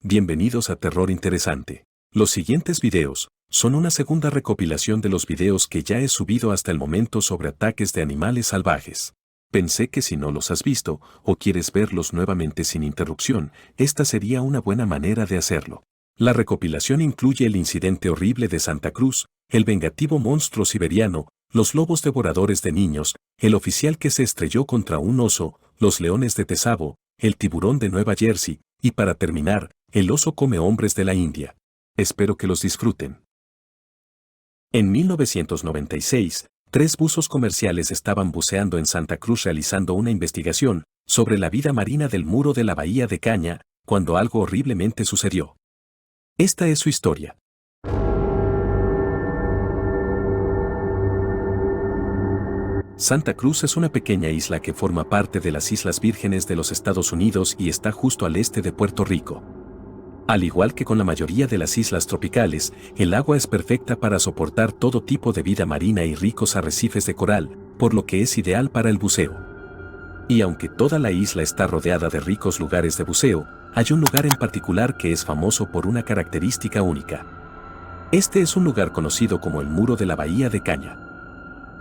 Bienvenidos a Terror Interesante. Los siguientes videos son una segunda recopilación de los videos que ya he subido hasta el momento sobre ataques de animales salvajes. Pensé que si no los has visto o quieres verlos nuevamente sin interrupción, esta sería una buena manera de hacerlo. La recopilación incluye el incidente horrible de Santa Cruz, el vengativo monstruo siberiano, los lobos devoradores de niños, el oficial que se estrelló contra un oso, los leones de Tesabo, el tiburón de Nueva Jersey, y para terminar, el oso come hombres de la India. Espero que los disfruten. En 1996, 3 buzos comerciales estaban buceando en Santa Cruz realizando una investigación sobre la vida marina del muro de la Bahía de Caña, cuando algo horriblemente sucedió. Esta es su historia. Santa Cruz es una pequeña isla que forma parte de las Islas Vírgenes de los Estados Unidos y está justo al este de Puerto Rico. Al igual que con la mayoría de las islas tropicales, el agua es perfecta para soportar todo tipo de vida marina y ricos arrecifes de coral, por lo que es ideal para el buceo. Y aunque toda la isla está rodeada de ricos lugares de buceo, hay un lugar en particular que es famoso por una característica única. Este es un lugar conocido como el Muro de la Bahía de Caña.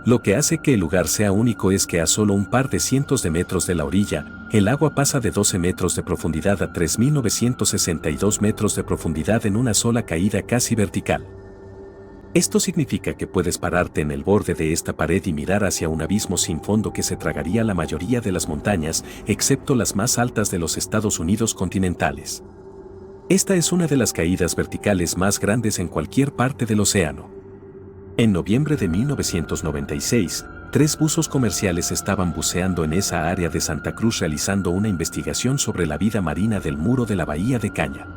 Lo que hace que el lugar sea único es que a solo un par de cientos de metros de la orilla, el agua pasa de 12 metros de profundidad a 3.962 metros de profundidad en una sola caída casi vertical. Esto significa que puedes pararte en el borde de esta pared y mirar hacia un abismo sin fondo que se tragaría la mayoría de las montañas, excepto las más altas de los Estados Unidos continentales. Esta es una de las caídas verticales más grandes en cualquier parte del océano. En noviembre de 1996, 3 buzos comerciales estaban buceando en esa área de Santa Cruz realizando una investigación sobre la vida marina del muro de la Bahía de Caña.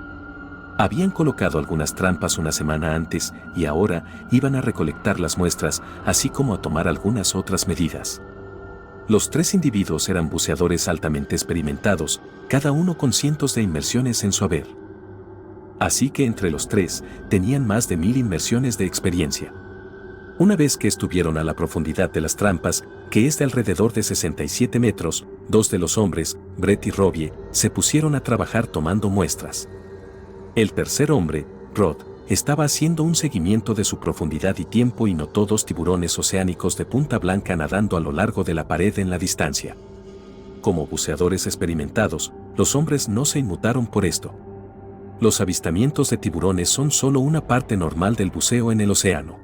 Habían colocado algunas trampas una semana antes y ahora iban a recolectar las muestras, así como a tomar algunas otras medidas. Los 3 individuos eran buceadores altamente experimentados, cada uno con cientos de inmersiones en su haber. Así que entre los 3 tenían más de 1000 inmersiones de experiencia. Una vez que estuvieron a la profundidad de las trampas, que es de alrededor de 67 metros, 2 de los hombres, Brett y Robbie, se pusieron a trabajar tomando muestras. El tercer hombre, Rod, estaba haciendo un seguimiento de su profundidad y tiempo y notó 2 tiburones oceánicos de punta blanca nadando a lo largo de la pared en la distancia. Como buceadores experimentados, los hombres no se inmutaron por esto. Los avistamientos de tiburones son solo una parte normal del buceo en el océano.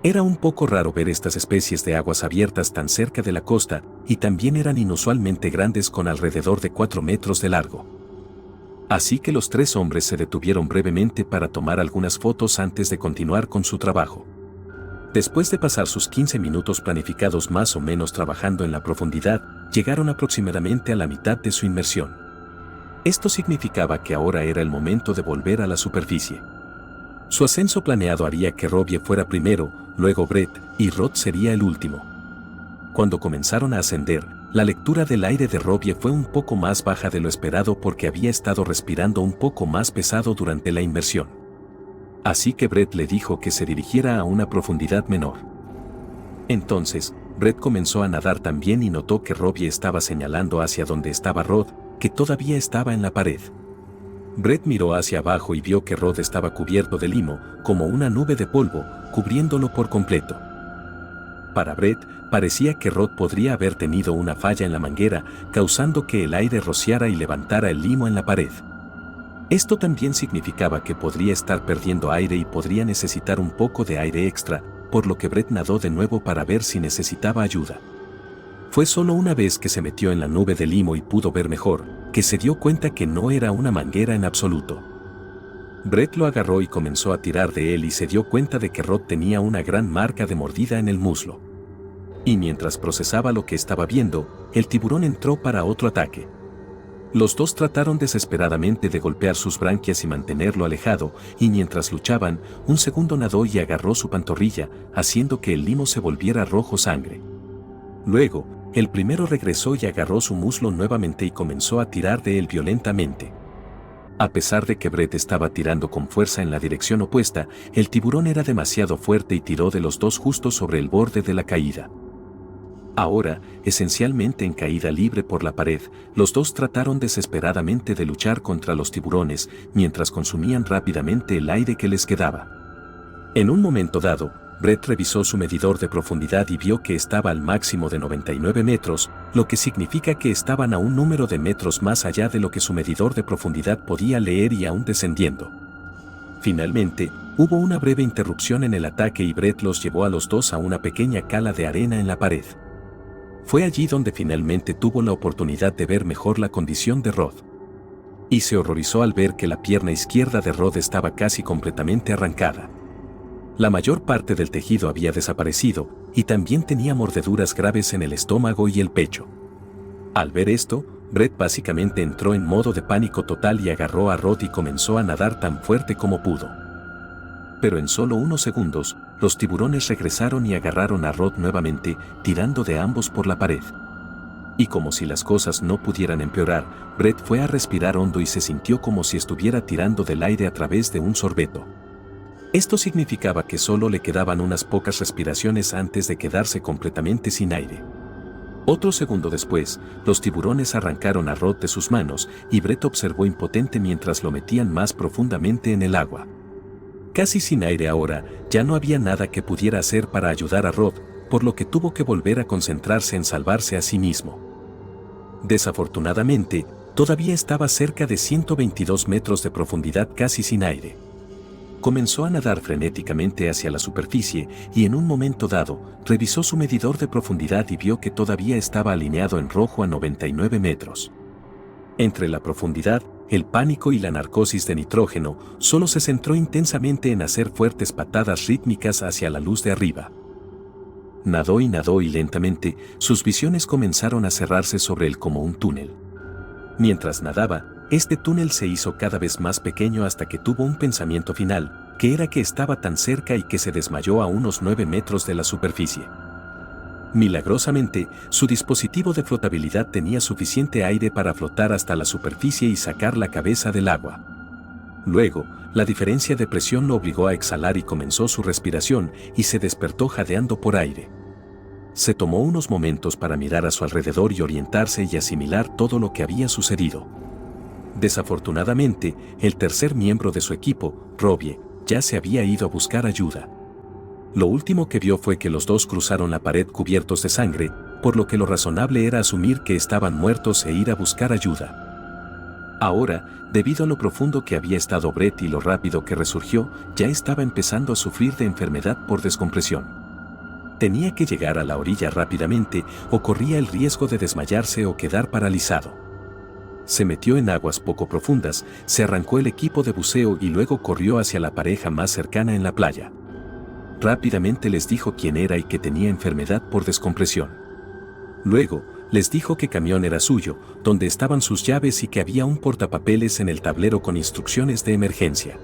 Era un poco raro ver estas especies de aguas abiertas tan cerca de la costa, y también eran inusualmente grandes con alrededor de 4 metros de largo. Así que los 3 hombres se detuvieron brevemente para tomar algunas fotos antes de continuar con su trabajo. Después de pasar sus 15 minutos planificados más o menos trabajando en la profundidad, llegaron aproximadamente a la mitad de su inmersión. Esto significaba que ahora era el momento de volver a la superficie. Su ascenso planeado haría que Robbie fuera primero, luego Brett, y Rod sería el último. Cuando comenzaron a ascender, la lectura del aire de Robbie fue un poco más baja de lo esperado porque había estado respirando un poco más pesado durante la inmersión. Así que Brett le dijo que se dirigiera a una profundidad menor. Entonces, Brett comenzó a nadar también y notó que Robbie estaba señalando hacia donde estaba Rod, que todavía estaba en la pared. Brett miró hacia abajo y vio que Rod estaba cubierto de limo, como una nube de polvo, cubriéndolo por completo. Para Brett, parecía que Rod podría haber tenido una falla en la manguera, causando que el aire rociara y levantara el limo en la pared. Esto también significaba que podría estar perdiendo aire y podría necesitar un poco de aire extra, por lo que Brett nadó de nuevo para ver si necesitaba ayuda. Fue solo una vez que se metió en la nube de limo y pudo ver mejor, que se dio cuenta que no era una manguera en absoluto. Brett lo agarró y comenzó a tirar de él y se dio cuenta de que Rod tenía una gran marca de mordida en el muslo. Y mientras procesaba lo que estaba viendo, el tiburón entró para otro ataque. Los 2 trataron desesperadamente de golpear sus branquias y mantenerlo alejado, y mientras luchaban, un segundo nadó y agarró su pantorrilla, haciendo que el limo se volviera rojo sangre. Luego, el primero regresó y agarró su muslo nuevamente y comenzó a tirar de él violentamente. A pesar de que Brett estaba tirando con fuerza en la dirección opuesta, el tiburón era demasiado fuerte y tiró de los 2 justo sobre el borde de la caída. Ahora, esencialmente en caída libre por la pared, los dos trataron desesperadamente de luchar contra los tiburones mientras consumían rápidamente el aire que les quedaba. En un momento dado, Brett revisó su medidor de profundidad y vio que estaba al máximo de 99 metros, lo que significa que estaban a un número de metros más allá de lo que su medidor de profundidad podía leer y aún descendiendo. Finalmente, hubo una breve interrupción en el ataque y Brett los llevó a los dos a una pequeña cala de arena en la pared. Fue allí donde finalmente tuvo la oportunidad de ver mejor la condición de Rod. Y se horrorizó al ver que la pierna izquierda de Rod estaba casi completamente arrancada. La mayor parte del tejido había desaparecido, y también tenía mordeduras graves en el estómago y el pecho. Al ver esto, Brett básicamente entró en modo de pánico total y agarró a Rod y comenzó a nadar tan fuerte como pudo. Pero en solo unos segundos, los tiburones regresaron y agarraron a Rod nuevamente, tirando de ambos por la pared. Y como si las cosas no pudieran empeorar, Brett fue a respirar hondo y se sintió como si estuviera tirando del aire a través de un sorbeto. Esto significaba que solo le quedaban unas pocas respiraciones antes de quedarse completamente sin aire. Otro segundo después, los tiburones arrancaron a Rod de sus manos y Brett observó impotente mientras lo metían más profundamente en el agua. Casi sin aire ahora, ya no había nada que pudiera hacer para ayudar a Rod, por lo que tuvo que volver a concentrarse en salvarse a sí mismo. Desafortunadamente, todavía estaba cerca de 122 metros de profundidad casi sin aire. Comenzó a nadar frenéticamente hacia la superficie y en un momento dado, revisó su medidor de profundidad y vio que todavía estaba alineado en rojo a 99 metros. Entre la profundidad, el pánico y la narcosis de nitrógeno, solo se centró intensamente en hacer fuertes patadas rítmicas hacia la luz de arriba. Nadó y lentamente, sus visiones comenzaron a cerrarse sobre él como un túnel. Mientras nadaba, este túnel se hizo cada vez más pequeño hasta que tuvo un pensamiento final, que era que estaba tan cerca y que se desmayó a unos 9 metros de la superficie. Milagrosamente, su dispositivo de flotabilidad tenía suficiente aire para flotar hasta la superficie y sacar la cabeza del agua. Luego, la diferencia de presión lo obligó a exhalar y comenzó su respiración y se despertó jadeando por aire. Se tomó unos momentos para mirar a su alrededor y orientarse y asimilar todo lo que había sucedido. Desafortunadamente, el tercer miembro de su equipo, Robbie, ya se había ido a buscar ayuda. Lo último que vio fue que los dos cruzaron la pared cubiertos de sangre, por lo que lo razonable era asumir que estaban muertos e ir a buscar ayuda. Ahora, debido a lo profundo que había estado Brett y lo rápido que resurgió, ya estaba empezando a sufrir de enfermedad por descompresión. Tenía que llegar a la orilla rápidamente o corría el riesgo de desmayarse o quedar paralizado. Se metió en aguas poco profundas, se arrancó el equipo de buceo y luego corrió hacia la pareja más cercana en la playa. Rápidamente les dijo quién era y que tenía enfermedad por descompresión. Luego, les dijo que camión era suyo, donde estaban sus llaves y que había un portapapeles en el tablero con instrucciones de emergencia.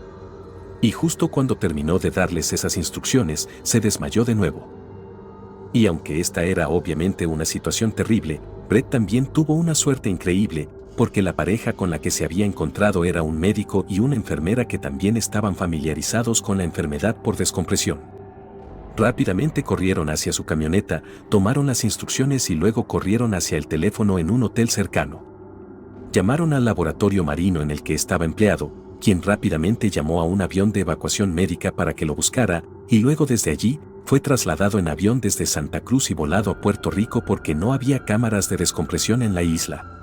Y justo cuando terminó de darles esas instrucciones, se desmayó de nuevo. Y aunque esta era obviamente una situación terrible, Brett también tuvo una suerte increíble, porque la pareja con la que se había encontrado era un médico y una enfermera que también estaban familiarizados con la enfermedad por descompresión. Rápidamente corrieron hacia su camioneta, tomaron las instrucciones y luego corrieron hacia el teléfono en un hotel cercano. Llamaron al laboratorio marino en el que estaba empleado, quien rápidamente llamó a un avión de evacuación médica para que lo buscara, y luego desde allí, fue trasladado en avión desde Santa Cruz y volado a Puerto Rico porque no había cámaras de descompresión en la isla.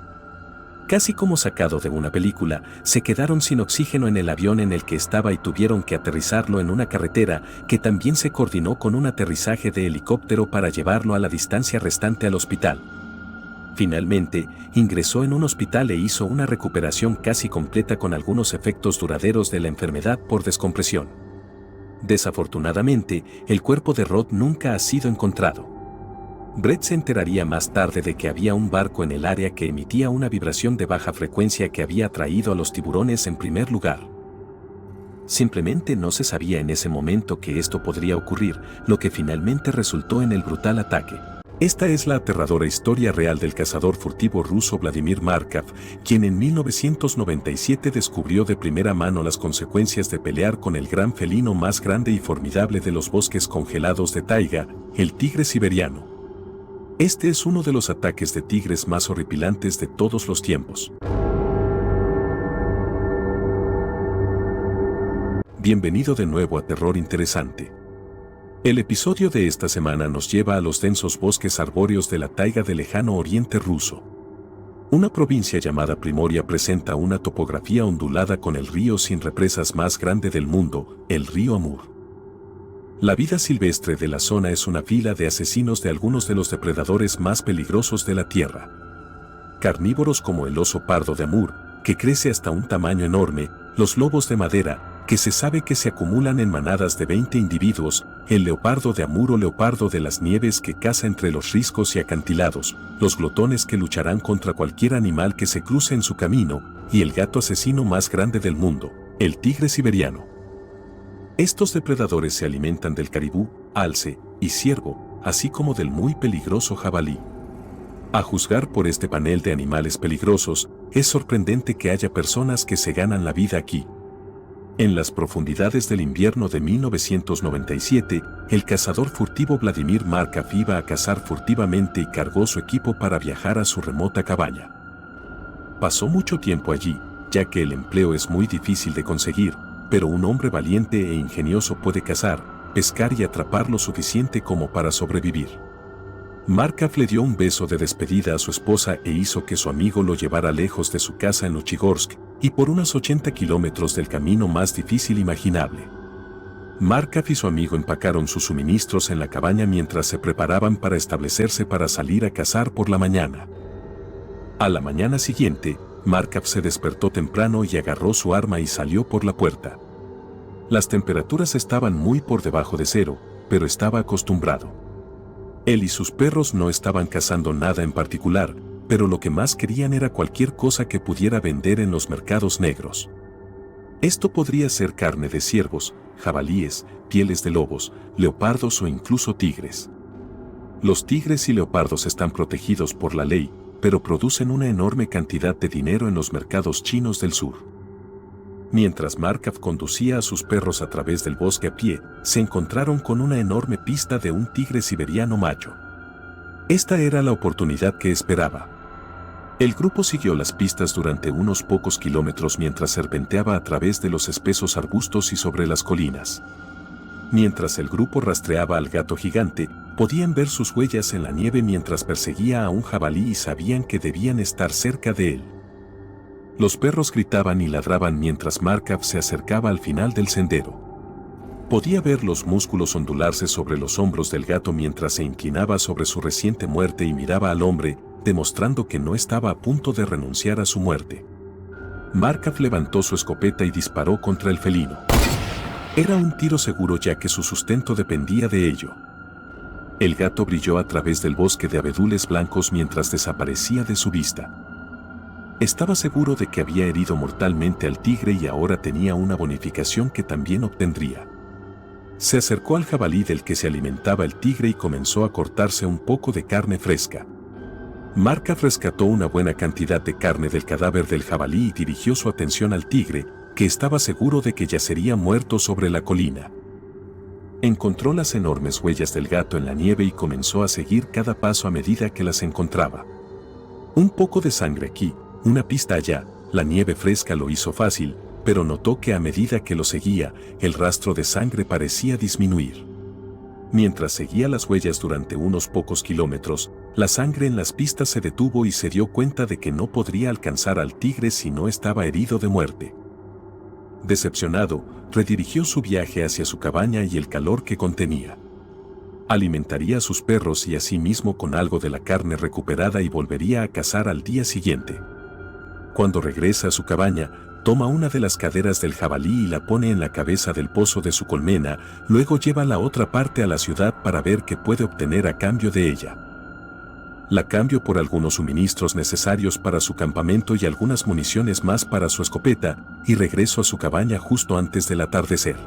Casi como sacado de una película, se quedaron sin oxígeno en el avión en el que estaba y tuvieron que aterrizarlo en una carretera que también se coordinó con un aterrizaje de helicóptero para llevarlo a la distancia restante al hospital. Finalmente, ingresó en un hospital e hizo una recuperación casi completa con algunos efectos duraderos de la enfermedad por descompresión. Desafortunadamente, el cuerpo de Rod nunca ha sido encontrado. Brett se enteraría más tarde de que había un barco en el área que emitía una vibración de baja frecuencia que había atraído a los tiburones en primer lugar. Simplemente no se sabía en ese momento que esto podría ocurrir, lo que finalmente resultó en el brutal ataque. Esta es la aterradora historia real del cazador furtivo ruso Vladimir Markov, quien en 1997 descubrió de primera mano las consecuencias de pelear con el gran felino más grande y formidable de los bosques congelados de taiga, el tigre siberiano. Este es uno de los ataques de tigres más horripilantes de todos los tiempos. Bienvenido de nuevo a Terror Interesante. El episodio de esta semana nos lleva a los densos bosques arbóreos de la taiga del lejano oriente ruso. Una provincia llamada Primoria presenta una topografía ondulada con el río sin represas más grande del mundo, el río Amur. La vida silvestre de la zona es una fila de asesinos de algunos de los depredadores más peligrosos de la Tierra. Carnívoros como el oso pardo de Amur, que crece hasta un tamaño enorme, los lobos de madera, que se sabe que se acumulan en manadas de 20 individuos, el leopardo de Amur o leopardo de las nieves que caza entre los riscos y acantilados, los glotones que lucharán contra cualquier animal que se cruce en su camino, y el gato asesino más grande del mundo, el tigre siberiano. Estos depredadores se alimentan del caribú, alce y ciervo, así como del muy peligroso jabalí. A juzgar por este panel de animales peligrosos, es sorprendente que haya personas que se ganan la vida aquí. En las profundidades del invierno de 1997, el cazador furtivo Vladimir Markov iba a cazar furtivamente y cargó su equipo para viajar a su remota cabaña. Pasó mucho tiempo allí, ya que el empleo es muy difícil de conseguir, pero un hombre valiente e ingenioso puede cazar, pescar y atrapar lo suficiente como para sobrevivir. Markov le dio un beso de despedida a su esposa e hizo que su amigo lo llevara lejos de su casa en Luchigorsk y por unos 80 kilómetros del camino más difícil imaginable. Markov y su amigo empacaron sus suministros en la cabaña mientras se preparaban para establecerse para salir a cazar por la mañana. A la mañana siguiente, Markov se despertó temprano y agarró su arma y salió por la puerta. Las temperaturas estaban muy por debajo de cero, pero estaba acostumbrado. Él y sus perros no estaban cazando nada en particular, pero lo que más querían era cualquier cosa que pudiera vender en los mercados negros. Esto podría ser carne de ciervos, jabalíes, pieles de lobos, leopardos o incluso tigres. Los tigres y leopardos están protegidos por la ley, pero producen una enorme cantidad de dinero en los mercados chinos del sur. Mientras Markov conducía a sus perros a través del bosque a pie, se encontraron con una enorme pista de un tigre siberiano macho. Esta era la oportunidad que esperaba. El grupo siguió las pistas durante unos pocos kilómetros mientras serpenteaba a través de los espesos arbustos y sobre las colinas. Mientras el grupo rastreaba al gato gigante, podían ver sus huellas en la nieve mientras perseguía a un jabalí y sabían que debían estar cerca de él. Los perros gritaban y ladraban mientras Markov se acercaba al final del sendero. Podía ver los músculos ondularse sobre los hombros del gato mientras se inclinaba sobre su reciente muerte y miraba al hombre, demostrando que no estaba a punto de renunciar a su muerte. Markov levantó su escopeta y disparó contra el felino. Era un tiro seguro ya que su sustento dependía de ello. El gato brilló a través del bosque de abedules blancos mientras desaparecía de su vista. Estaba seguro de que había herido mortalmente al tigre y ahora tenía una bonificación que también obtendría. Se acercó al jabalí del que se alimentaba el tigre y comenzó a cortarse un poco de carne fresca. Markov rescató una buena cantidad de carne del cadáver del jabalí y dirigió su atención al tigre, que estaba seguro de que yacería muerto sobre la colina. Encontró las enormes huellas del gato en la nieve y comenzó a seguir cada paso a medida que las encontraba. Un poco de sangre aquí, una pista allá, la nieve fresca lo hizo fácil, pero notó que a medida que lo seguía, el rastro de sangre parecía disminuir. Mientras seguía las huellas durante unos pocos kilómetros, la sangre en las pistas se detuvo y se dio cuenta de que no podría alcanzar al tigre si no estaba herido de muerte. Decepcionado, redirigió su viaje hacia su cabaña y el calor que contenía. Alimentaría a sus perros y a sí mismo con algo de la carne recuperada y volvería a cazar al día siguiente. Cuando regresa a su cabaña, toma una de las caderas del jabalí y la pone en la cabeza del pozo de su colmena, luego lleva la otra parte a la ciudad para ver qué puede obtener a cambio de ella. La cambio por algunos suministros necesarios para su campamento y algunas municiones más para su escopeta, y regreso a su cabaña justo antes del atardecer.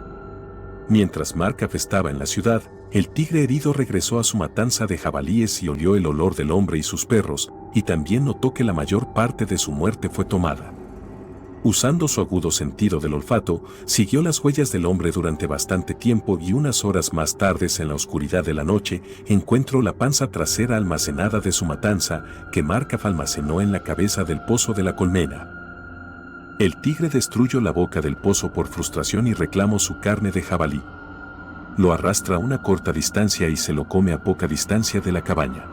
Mientras Markov estaba en la ciudad, el tigre herido regresó a su matanza de jabalíes y olió el olor del hombre y sus perros, y también notó que la mayor parte de su muerte fue tomada. Usando su agudo sentido del olfato, siguió las huellas del hombre durante bastante tiempo y unas horas más tarde, en la oscuridad de la noche, encontró la panza trasera almacenada de su matanza que Markov almacenó en la cabeza del pozo de la colmena. El tigre destruyó la boca del pozo por frustración y reclamó su carne de jabalí. Lo arrastra a una corta distancia y se lo come a poca distancia de la cabaña.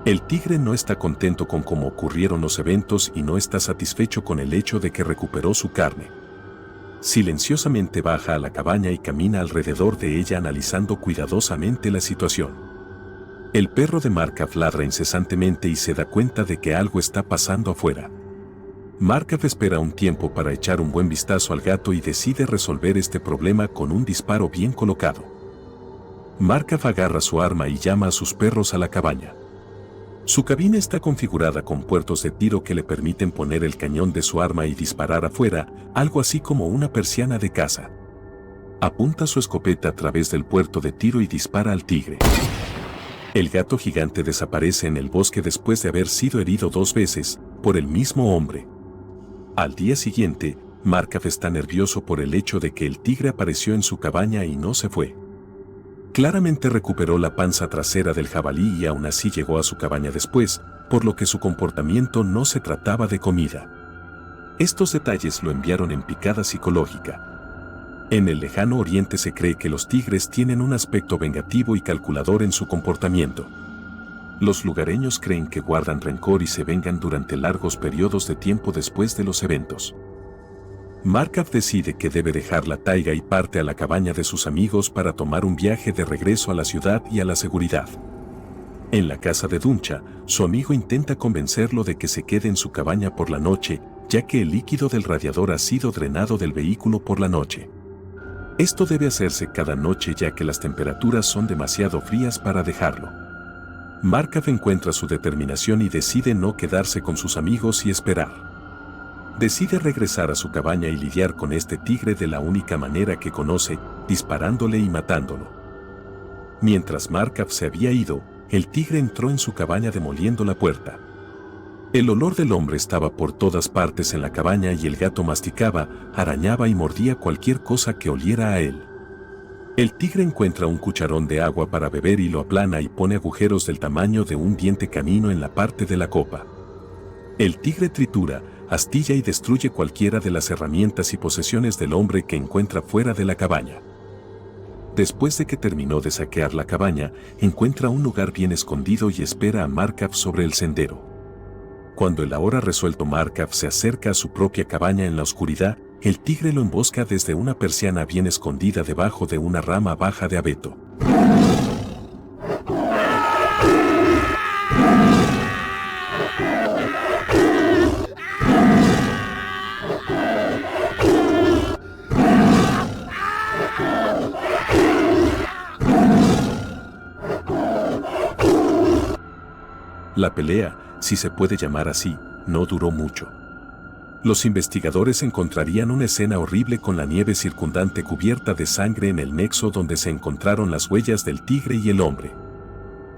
El tigre no está contento con cómo ocurrieron los eventos y no está satisfecho con el hecho de que recuperó su carne. Silenciosamente baja a la cabaña y camina alrededor de ella analizando cuidadosamente la situación. El perro de Markov ladra incesantemente y se da cuenta de que algo está pasando afuera. Markov espera un tiempo para echar un buen vistazo al gato y decide resolver este problema con un disparo bien colocado. Markov agarra su arma y llama a sus perros a la cabaña. Su cabina está configurada con puertos de tiro que le permiten poner el cañón de su arma y disparar afuera, algo así como una persiana de caza. Apunta su escopeta a través del puerto de tiro y dispara al tigre. El gato gigante desaparece en el bosque después de haber sido herido 2 veces por el mismo hombre. Al día siguiente, Markov está nervioso por el hecho de que el tigre apareció en su cabaña y no se fue. Claramente recuperó la panza trasera del jabalí y aún así llegó a su cabaña después, por lo que su comportamiento no se trataba de comida. Estos detalles lo enviaron en picada psicológica. En el lejano oriente se cree que los tigres tienen un aspecto vengativo y calculador en su comportamiento. Los lugareños creen que guardan rencor y se vengan durante largos periodos de tiempo después de los eventos. Markov decide que debe dejar la taiga y parte a la cabaña de sus amigos para tomar un viaje de regreso a la ciudad y a la seguridad. En la casa de Duncha, su amigo intenta convencerlo de que se quede en su cabaña por la noche, ya que el líquido del radiador ha sido drenado del vehículo por la noche. Esto debe hacerse cada noche ya que las temperaturas son demasiado frías para dejarlo. Markov encuentra su determinación y decide no quedarse con sus amigos y esperar. Decide regresar a su cabaña y lidiar con este tigre de la única manera que conoce, disparándole y matándolo. Mientras Markov se había ido, el tigre entró en su cabaña demoliendo la puerta. El olor del hombre estaba por todas partes en la cabaña y el gato masticaba, arañaba y mordía cualquier cosa que oliera a él. El tigre encuentra un cucharón de agua para beber y lo aplana y pone agujeros del tamaño de un diente canino en la parte de la copa. El tigre tritura, astilla y destruye cualquiera de las herramientas y posesiones del hombre que encuentra fuera de la cabaña. Después de que terminó de saquear la cabaña, encuentra un lugar bien escondido y espera a Markov sobre el sendero. Cuando el ahora resuelto Markov se acerca a su propia cabaña en la oscuridad, el tigre lo embosca desde una persiana bien escondida debajo de una rama baja de abeto. La pelea, si se puede llamar así, no duró mucho. Los investigadores encontrarían una escena horrible con la nieve circundante cubierta de sangre en el nexo donde se encontraron las huellas del tigre y el hombre.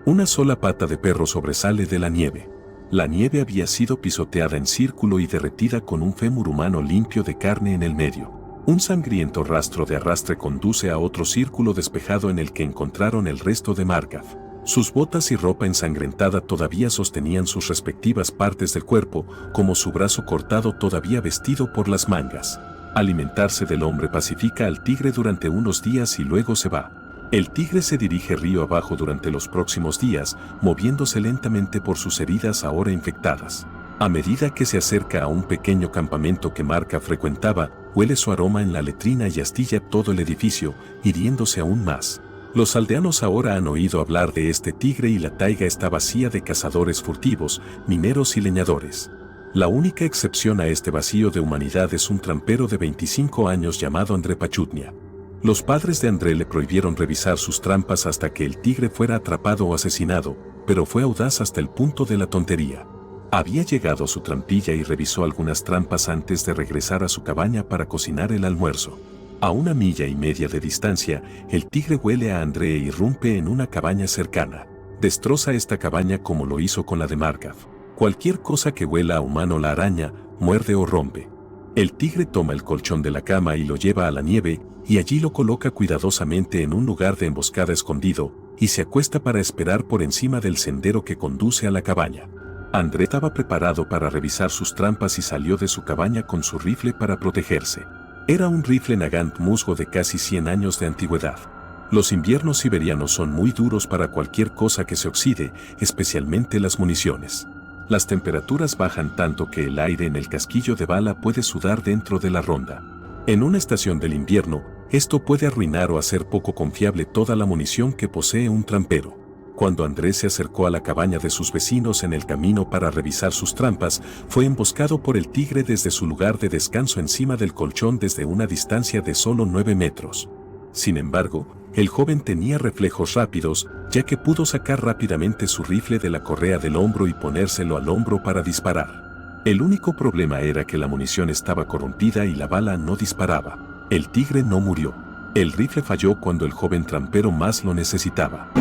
Una sola pata de perro sobresale de la nieve. La nieve había sido pisoteada en círculo y derretida con un fémur humano limpio de carne en el medio. Un sangriento rastro de arrastre conduce a otro círculo despejado en el que encontraron el resto de Markov. Sus botas y ropa ensangrentada todavía sostenían sus respectivas partes del cuerpo, como su brazo cortado todavía vestido por las mangas. Alimentarse del hombre pacifica al tigre durante unos días y luego se va. El tigre se dirige río abajo durante los próximos días, moviéndose lentamente por sus heridas ahora infectadas. A medida que se acerca a un pequeño campamento que Markov frecuentaba, huele su aroma en la letrina y astilla todo el edificio, hiriéndose aún más. Los aldeanos ahora han oído hablar de este tigre y la taiga está vacía de cazadores furtivos, mineros y leñadores. La única excepción a este vacío de humanidad es un trampero de 25 años llamado André Pachutnia. Los padres de André le prohibieron revisar sus trampas hasta que el tigre fuera atrapado o asesinado, pero fue audaz hasta el punto de la tontería. Había llegado a su trampilla y revisó algunas trampas antes de regresar a su cabaña para cocinar el almuerzo. A 1,5 millas de distancia, el tigre huele a André e irrumpe en una cabaña cercana. Destroza esta cabaña como lo hizo con la de Markov. Cualquier cosa que huela a humano la araña, muerde o rompe. El tigre toma el colchón de la cama y lo lleva a la nieve, y allí lo coloca cuidadosamente en un lugar de emboscada escondido, y se acuesta para esperar por encima del sendero que conduce a la cabaña. André estaba preparado para revisar sus trampas y salió de su cabaña con su rifle para protegerse. Era un rifle Nagant musgo de casi 100 años de antigüedad. Los inviernos siberianos son muy duros para cualquier cosa que se oxide, especialmente las municiones. Las temperaturas bajan tanto que el aire en el casquillo de bala puede sudar dentro de la ronda. En una estación del invierno, esto puede arruinar o hacer poco confiable toda la munición que posee un trampero. Cuando Andrés se acercó a la cabaña de sus vecinos en el camino para revisar sus trampas, fue emboscado por el tigre desde su lugar de descanso encima del colchón desde una distancia de solo 9 metros. Sin embargo, el joven tenía reflejos rápidos, ya que pudo sacar rápidamente su rifle de la correa del hombro y ponérselo al hombro para disparar. El único problema era que la munición estaba corrompida y la bala no disparaba. El tigre no murió. El rifle falló cuando el joven trampero más lo necesitaba.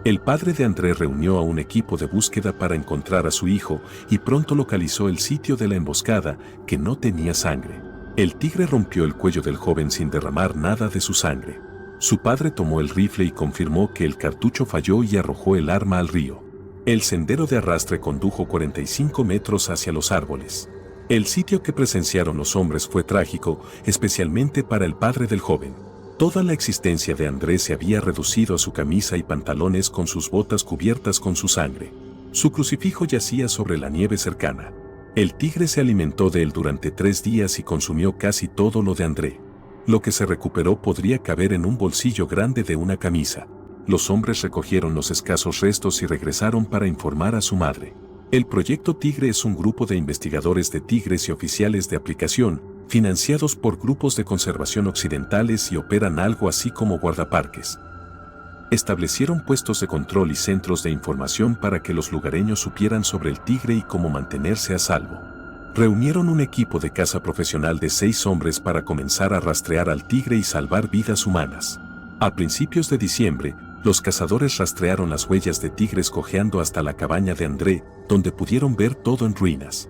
El padre de André reunió a un equipo de búsqueda para encontrar a su hijo y pronto localizó el sitio de la emboscada, que no tenía sangre. El tigre rompió el cuello del joven sin derramar nada de su sangre. Su padre tomó el rifle y confirmó que el cartucho falló y arrojó el arma al río. El sendero de arrastre condujo 45 metros hacia los árboles. El sitio que presenciaron los hombres fue trágico, especialmente para el padre del joven. Toda la existencia de Andrés se había reducido a su camisa y pantalones con sus botas cubiertas con su sangre. Su crucifijo yacía sobre la nieve cercana. El tigre se alimentó de él durante 3 días y consumió casi todo lo de André. Lo que se recuperó podría caber en un bolsillo grande de una camisa. Los hombres recogieron los escasos restos y regresaron para informar a su madre. El Proyecto Tigre es un grupo de investigadores de tigres y oficiales de aplicación, financiados por grupos de conservación occidentales y operan algo así como guardaparques. Establecieron puestos de control y centros de información para que los lugareños supieran sobre el tigre y cómo mantenerse a salvo. Reunieron un equipo de caza profesional de 6 hombres para comenzar a rastrear al tigre y salvar vidas humanas. A principios de diciembre, los cazadores rastrearon las huellas de tigres cojeando hasta la cabaña de André, donde pudieron ver todo en ruinas.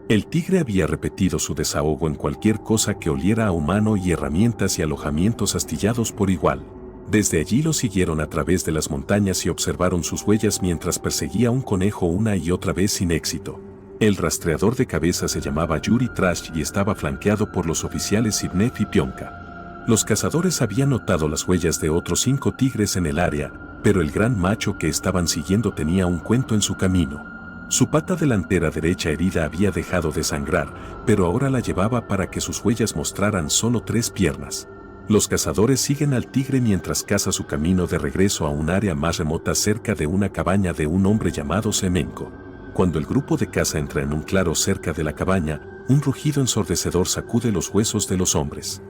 El tigre había repetido su desahogo en cualquier cosa que oliera a humano y herramientas y alojamientos astillados por igual. Desde allí lo siguieron a través de las montañas y observaron sus huellas mientras perseguía un conejo una y otra vez sin éxito. El rastreador de cabeza se llamaba Yuri Trash y estaba flanqueado por los oficiales Sibnev y Pionka. Los cazadores habían notado las huellas de otros 5 tigres en el área, pero el gran macho que estaban siguiendo tenía un cuento en su camino. Su pata delantera derecha herida había dejado de sangrar, pero ahora la llevaba para que sus huellas mostraran solo 3 piernas. Los cazadores siguen al tigre mientras caza su camino de regreso a un área más remota cerca de una cabaña de un hombre llamado Semenko. Cuando el grupo de caza entra en un claro cerca de la cabaña, un rugido ensordecedor sacude los huesos de los hombres.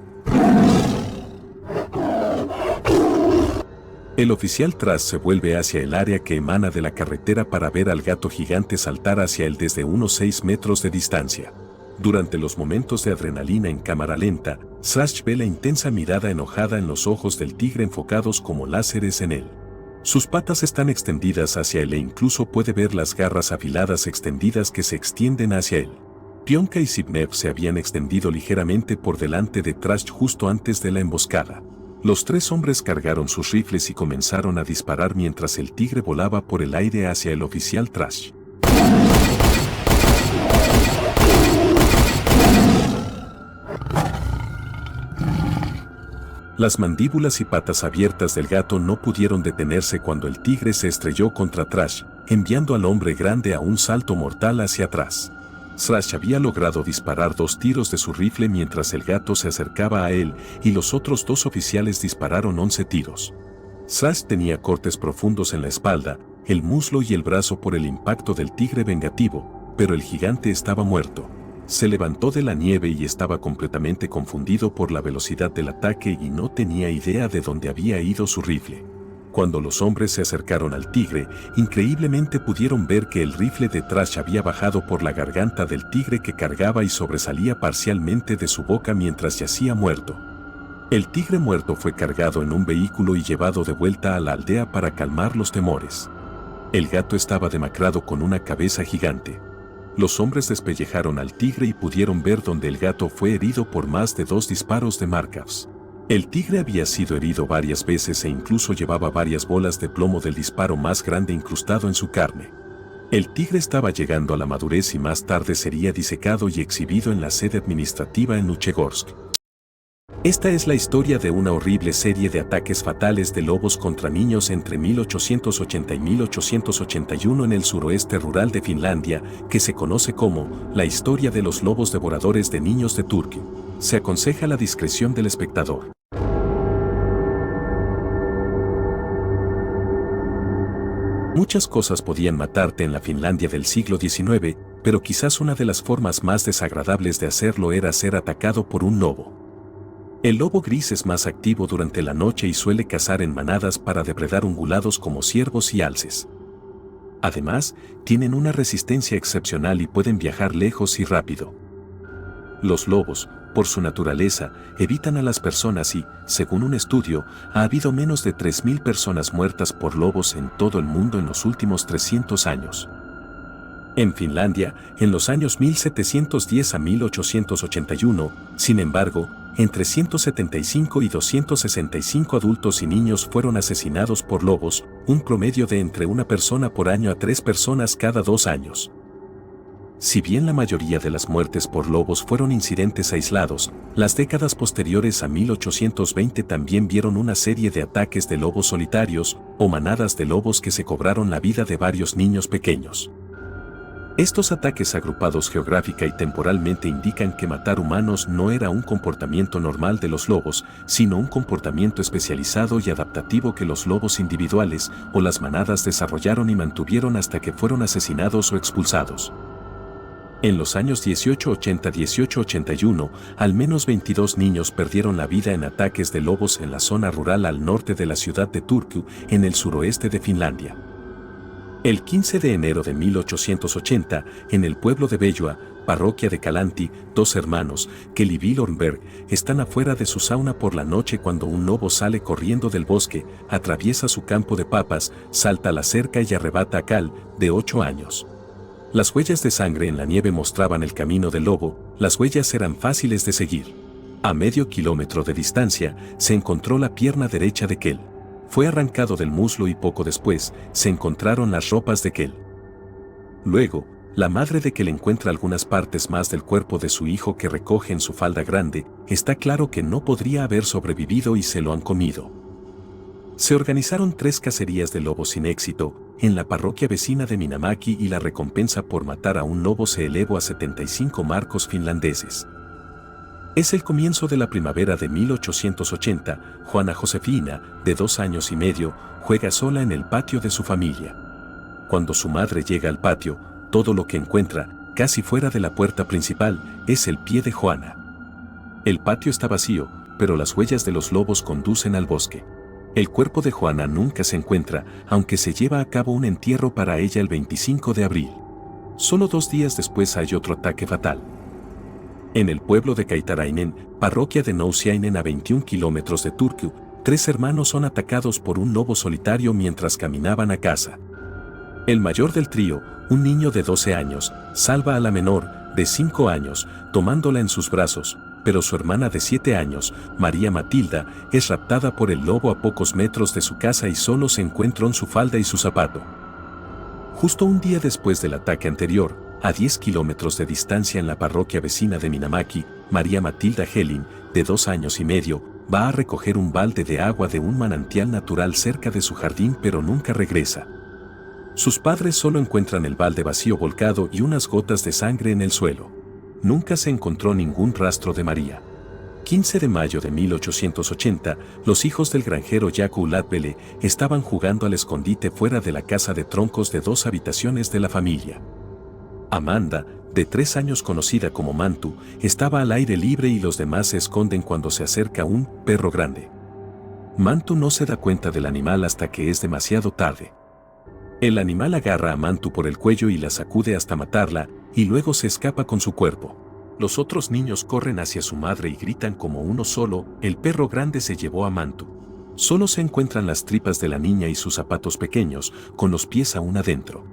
El oficial Trash se vuelve hacia el área que emana de la carretera para ver al gato gigante saltar hacia él desde unos 6 metros de distancia. Durante los momentos de adrenalina en cámara lenta, Trash ve la intensa mirada enojada en los ojos del tigre enfocados como láseres en él. Sus patas están extendidas hacia él e incluso puede ver las garras afiladas extendidas que se extienden hacia él. Pionka y Sibnev se habían extendido ligeramente por delante de Trash justo antes de la emboscada. Los 3 hombres cargaron sus rifles y comenzaron a disparar mientras el tigre volaba por el aire hacia el oficial Trash. Las mandíbulas y patas abiertas del gato no pudieron detenerse cuando el tigre se estrelló contra Trash, enviando al hombre grande a un salto mortal hacia atrás. Trash había logrado disparar 2 tiros de su rifle mientras el gato se acercaba a él y los otros 2 oficiales dispararon 11 tiros. Trash tenía cortes profundos en la espalda, el muslo y el brazo por el impacto del tigre vengativo, pero el gigante estaba muerto. Se levantó de la nieve y estaba completamente confundido por la velocidad del ataque y no tenía idea de dónde había ido su rifle. Cuando los hombres se acercaron al tigre, increíblemente pudieron ver que el rifle de Trash había bajado por la garganta del tigre que cargaba y sobresalía parcialmente de su boca mientras yacía muerto. El tigre muerto fue cargado en un vehículo y llevado de vuelta a la aldea para calmar los temores. El gato estaba demacrado con una cabeza gigante. Los hombres despellejaron al tigre y pudieron ver donde el gato fue herido por más de 2 disparos de Markovs. El tigre había sido herido varias veces e incluso llevaba varias bolas de plomo del disparo más grande incrustado en su carne. El tigre estaba llegando a la madurez y más tarde sería disecado y exhibido en la sede administrativa en Luchegorsk. Esta es la historia de una horrible serie de ataques fatales de lobos contra niños entre 1880 y 1881 en el suroeste rural de Finlandia, que se conoce como la historia de los lobos devoradores de niños de Turku. Se aconseja la discreción del espectador. Muchas cosas podían matarte en la Finlandia del siglo XIX, pero quizás una de las formas más desagradables de hacerlo era ser atacado por un lobo. El lobo gris es más activo durante la noche y suele cazar en manadas para depredar ungulados como ciervos y alces. Además, tienen una resistencia excepcional y pueden viajar lejos y rápido. Los lobos, por su naturaleza, evitan a las personas y, según un estudio, ha habido menos de 3.000 personas muertas por lobos en todo el mundo en los últimos 300 años. En Finlandia, en los años 1710 a 1881, sin embargo, entre 175 y 265 adultos y niños fueron asesinados por lobos, un promedio de entre una persona por año a 3 personas cada 2 años. Si bien la mayoría de las muertes por lobos fueron incidentes aislados, las décadas posteriores a 1820 también vieron una serie de ataques de lobos solitarios o manadas de lobos que se cobraron la vida de varios niños pequeños. Estos ataques agrupados geográfica y temporalmente indican que matar humanos no era un comportamiento normal de los lobos, sino un comportamiento especializado y adaptativo que los lobos individuales o las manadas desarrollaron y mantuvieron hasta que fueron asesinados o expulsados. En los años 1880-1881, al menos 22 niños perdieron la vida en ataques de lobos en la zona rural al norte de la ciudad de Turku, en el suroeste de Finlandia. El 15 de enero de 1880, en el pueblo de Belloa, parroquia de Kalanti, 2 hermanos, Kel y Bill Ornberg, están afuera de su sauna por la noche cuando un lobo sale corriendo del bosque, atraviesa su campo de papas, salta a la cerca y arrebata a Cal, de 8 años. Las huellas de sangre en la nieve mostraban el camino del lobo, las huellas eran fáciles de seguir. A medio kilómetro de distancia, se encontró la pierna derecha de Kel. Fue arrancado del muslo y poco después, se encontraron las ropas de Kel. Luego, la madre de Kel encuentra algunas partes más del cuerpo de su hijo que recoge en su falda grande. Está claro que no podría haber sobrevivido y se lo han comido. Se organizaron 3 cacerías de lobos sin éxito, en la parroquia vecina de Minamäki y la recompensa por matar a un lobo se elevó a 75 marcos finlandeses. Es el comienzo de la primavera de 1880, Juana Josefina, de 2 años y medio, juega sola en el patio de su familia. Cuando su madre llega al patio, todo lo que encuentra, casi fuera de la puerta principal, es el pie de Juana. El patio está vacío, pero las huellas de los lobos conducen al bosque. El cuerpo de Juana nunca se encuentra, aunque se lleva a cabo un entierro para ella el 25 de abril. Solo 2 días después hay otro ataque fatal. En el pueblo de Kaitarainen, parroquia de Nousiainen a 21 kilómetros de Turku, 3 hermanos son atacados por un lobo solitario mientras caminaban a casa. El mayor del trío, un niño de 12 años, salva a la menor, de 5 años, tomándola en sus brazos, pero su hermana de 7 años, María Matilda, es raptada por el lobo a pocos metros de su casa y solo se encuentran su falda y su zapato. Justo un día después del ataque anterior, a 10 kilómetros de distancia en la parroquia vecina de Minamäki, María Matilda Helin, de 2 años y medio, va a recoger un balde de agua de un manantial natural cerca de su jardín pero nunca regresa. Sus padres solo encuentran el balde vacío volcado y unas gotas de sangre en el suelo. Nunca se encontró ningún rastro de María. 15 de mayo de 1880, los hijos del granjero Jaakko Latbele estaban jugando al escondite fuera de la casa de troncos de 2 habitaciones de la familia. Amanda, de 3 años conocida como Mantu, estaba al aire libre y los demás se esconden cuando se acerca un perro grande. Mantu no se da cuenta del animal hasta que es demasiado tarde. El animal agarra a Mantu por el cuello y la sacude hasta matarla, y luego se escapa con su cuerpo. Los otros niños corren hacia su madre y gritan como uno solo, el perro grande se llevó a Mantu. Solo se encuentran las tripas de la niña y sus zapatos pequeños, con los pies aún adentro.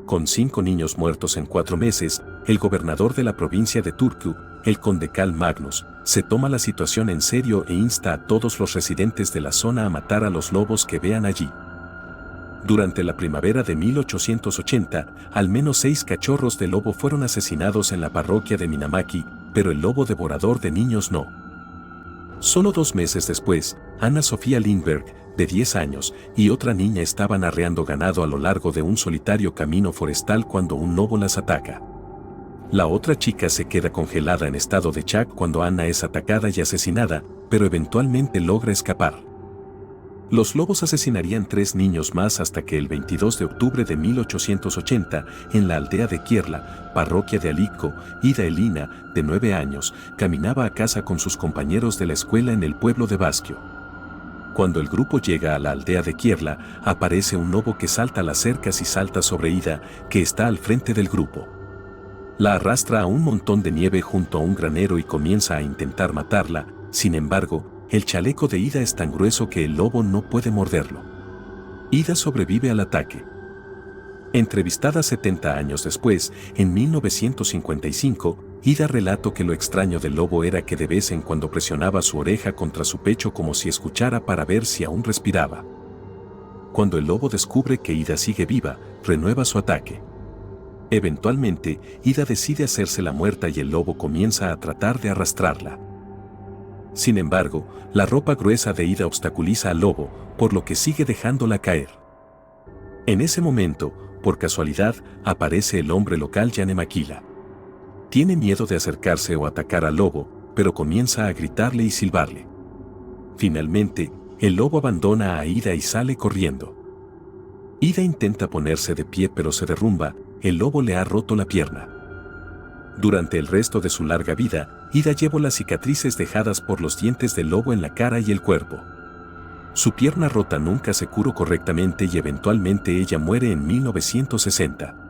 Con 5 niños muertos en 4 meses, el gobernador de la provincia de Turku, el conde Karl Magnus, se toma la situación en serio e insta a todos los residentes de la zona a matar a los lobos que vean allí. Durante la primavera de 1880, al menos 6 cachorros de lobo fueron asesinados en la parroquia de Minamaki, pero el lobo devorador de niños no. Solo 2 meses después, Anna Sofía Lindberg, de 10 años, y otra niña estaban arreando ganado a lo largo de un solitario camino forestal cuando un lobo las ataca. La otra chica se queda congelada en estado de shock cuando Anna es atacada y asesinada, pero eventualmente logra escapar. Los lobos asesinarían 3 niños más hasta que el 22 de octubre de 1880, en la aldea de Kierla, parroquia de Alikko, Ida Elina, de 9 años, caminaba a casa con sus compañeros de la escuela en el pueblo de Baskio. Cuando el grupo llega a la aldea de Kierla, aparece un lobo que salta las cercas y salta sobre Ida, que está al frente del grupo. La arrastra a un montón de nieve junto a un granero y comienza a intentar matarla. Sin embargo, el chaleco de Ida es tan grueso que el lobo no puede morderlo. Ida sobrevive al ataque. Entrevistada 70 años después, en 1955, Ida relató que lo extraño del lobo era que de vez en cuando presionaba su oreja contra su pecho como si escuchara para ver si aún respiraba. Cuando el lobo descubre que Ida sigue viva, renueva su ataque. Eventualmente, Ida decide hacerse la muerta y el lobo comienza a tratar de arrastrarla. Sin embargo, la ropa gruesa de Ida obstaculiza al lobo, por lo que sigue dejándola caer. En ese momento, por casualidad, aparece el hombre local Yanemakila. Tiene miedo de acercarse o atacar al lobo, pero comienza a gritarle y silbarle. Finalmente, el lobo abandona a Ida y sale corriendo. Ida intenta ponerse de pie pero se derrumba, el lobo le ha roto la pierna. Durante el resto de su larga vida, Ida llevó las cicatrices dejadas por los dientes del lobo en la cara y el cuerpo. Su pierna rota nunca se curó correctamente y eventualmente ella muere en 1960.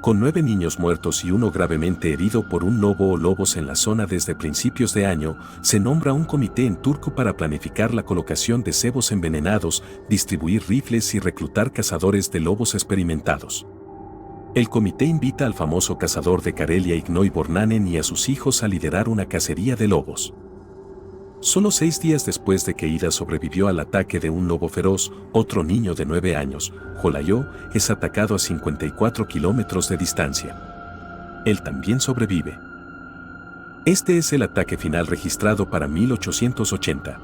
Con 9 niños muertos y uno gravemente herido por un lobo o lobos en la zona desde principios de año, se nombra un comité en Turku para planificar la colocación de cebos envenenados, distribuir rifles y reclutar cazadores de lobos experimentados. El comité invita al famoso cazador de Karelia Ignoi Bornanen y a sus hijos a liderar una cacería de lobos. Solo 6 días después de que Ida sobrevivió al ataque de un lobo feroz, otro niño de 9 años, Jolayo, es atacado a 54 kilómetros de distancia. Él también sobrevive. Este es el ataque final registrado para 1880.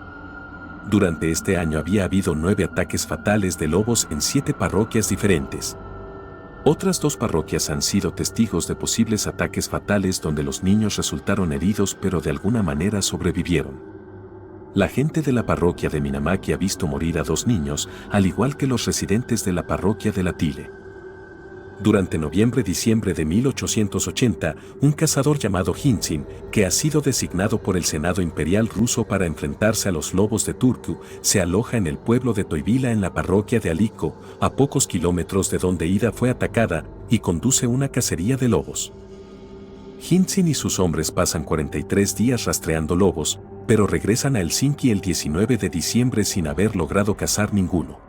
Durante este año había habido 9 ataques fatales de lobos en 7 parroquias diferentes. Otras 2 parroquias han sido testigos de posibles ataques fatales donde los niños resultaron heridos pero de alguna manera sobrevivieron. La gente de la parroquia de Minamaki ha visto morir a 2 niños, al igual que los residentes de la parroquia de Latile. Durante noviembre-diciembre de 1880, un cazador llamado Hinsin, que ha sido designado por el Senado Imperial ruso para enfrentarse a los lobos de Turku, se aloja en el pueblo de Toivila en la parroquia de Alikko, a pocos kilómetros de donde Ida fue atacada, y conduce una cacería de lobos. Hinsin y sus hombres pasan 43 días rastreando lobos, pero regresan a Helsinki el 19 de diciembre sin haber logrado cazar ninguno.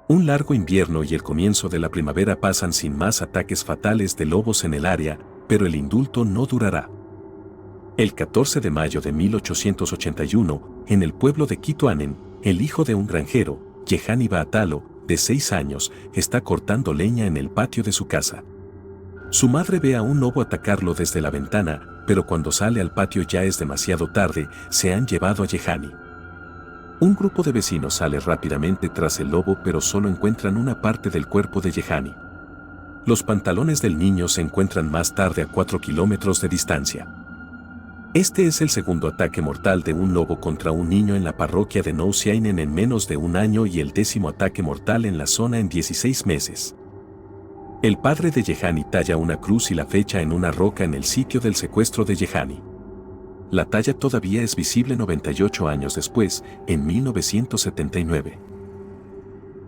Un largo invierno y el comienzo de la primavera pasan sin más ataques fatales de lobos en el área, pero el indulto no durará. El 14 de mayo de 1881, en el pueblo de Kituanen, el hijo de un granjero, Jehani Baatalo, de 6 años, está cortando leña en el patio de su casa. Su madre ve a un lobo atacarlo desde la ventana, pero cuando sale al patio ya es demasiado tarde, se han llevado a Jehani. Un grupo de vecinos sale rápidamente tras el lobo pero solo encuentran una parte del cuerpo de Jehani. Los pantalones del niño se encuentran más tarde a 4 kilómetros de distancia. Este es el segundo ataque mortal de un lobo contra un niño en la parroquia de Nousiainen en menos de un año y el 10º ataque mortal en la zona en 16 meses. El padre de Jehani talla una cruz y la fecha en una roca en el sitio del secuestro de Jehani. La talla todavía es visible 98 años después, en 1979.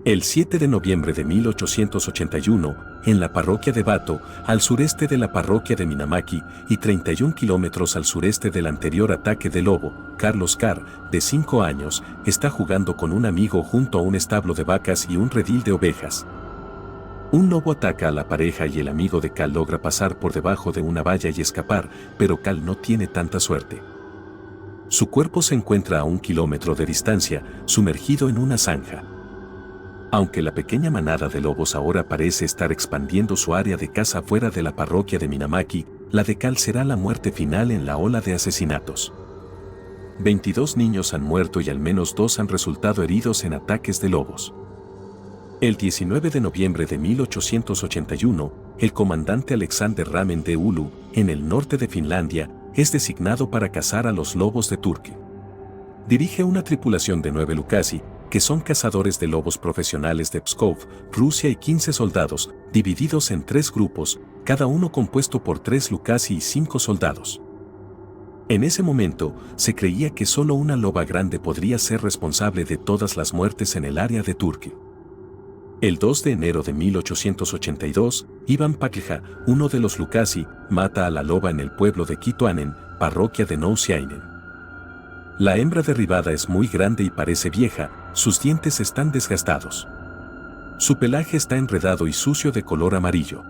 El 7 de noviembre de 1881, en la parroquia de Bato, al sureste de la parroquia de Minamaki y 31 kilómetros al sureste del anterior ataque de lobo, Carlos Carr, de 5 años, está jugando con un amigo junto a un establo de vacas y un redil de ovejas. Un lobo ataca a la pareja y el amigo de Cal logra pasar por debajo de una valla y escapar, pero Cal no tiene tanta suerte. Su cuerpo se encuentra a 1 kilómetro de distancia, sumergido en una zanja. Aunque la pequeña manada de lobos ahora parece estar expandiendo su área de caza fuera de la parroquia de Minamaki, la de Cal será la muerte final en la ola de asesinatos. 22 niños han muerto y al menos 2 han resultado heridos en ataques de lobos. El 19 de noviembre de 1881, el comandante Alexander Ramen de Oulu, en el norte de Finlandia, es designado para cazar a los lobos de Turkey. Dirige una tripulación de 9 Lukasi, que son cazadores de lobos profesionales de Pskov, Rusia, y 15 soldados, divididos en 3 grupos, cada uno compuesto por 3 Lukasi y 5 soldados. En ese momento, se creía que solo una loba grande podría ser responsable de todas las muertes en el área de Turkey. El 2 de enero de 1882, Ivan Paklja, uno de los Lukasi, mata a la loba en el pueblo de Kituanen, parroquia de Nousiainen. La hembra derribada es muy grande y parece vieja, sus dientes están desgastados. Su pelaje está enredado y sucio de color amarillo.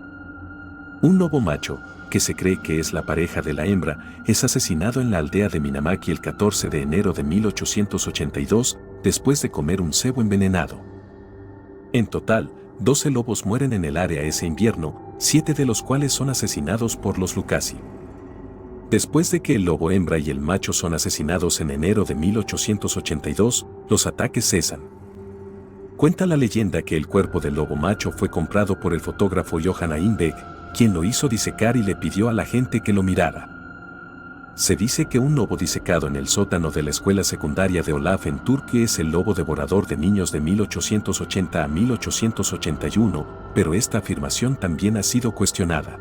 Un lobo macho, que se cree que es la pareja de la hembra, es asesinado en la aldea de Minamaki el 14 de enero de 1882, después de comer un cebo envenenado. En total, 12 lobos mueren en el área ese invierno, 7 de los cuales son asesinados por los Lukasi. Después de que el lobo hembra y el macho son asesinados en enero de 1882, los ataques cesan. Cuenta la leyenda que el cuerpo del lobo macho fue comprado por el fotógrafo Johan Einbeck, quien lo hizo disecar y le pidió a la gente que lo mirara. Se dice que un lobo disecado en el sótano de la escuela secundaria de Olaf en Turquía es el lobo devorador de niños de 1880 a 1881, pero esta afirmación también ha sido cuestionada.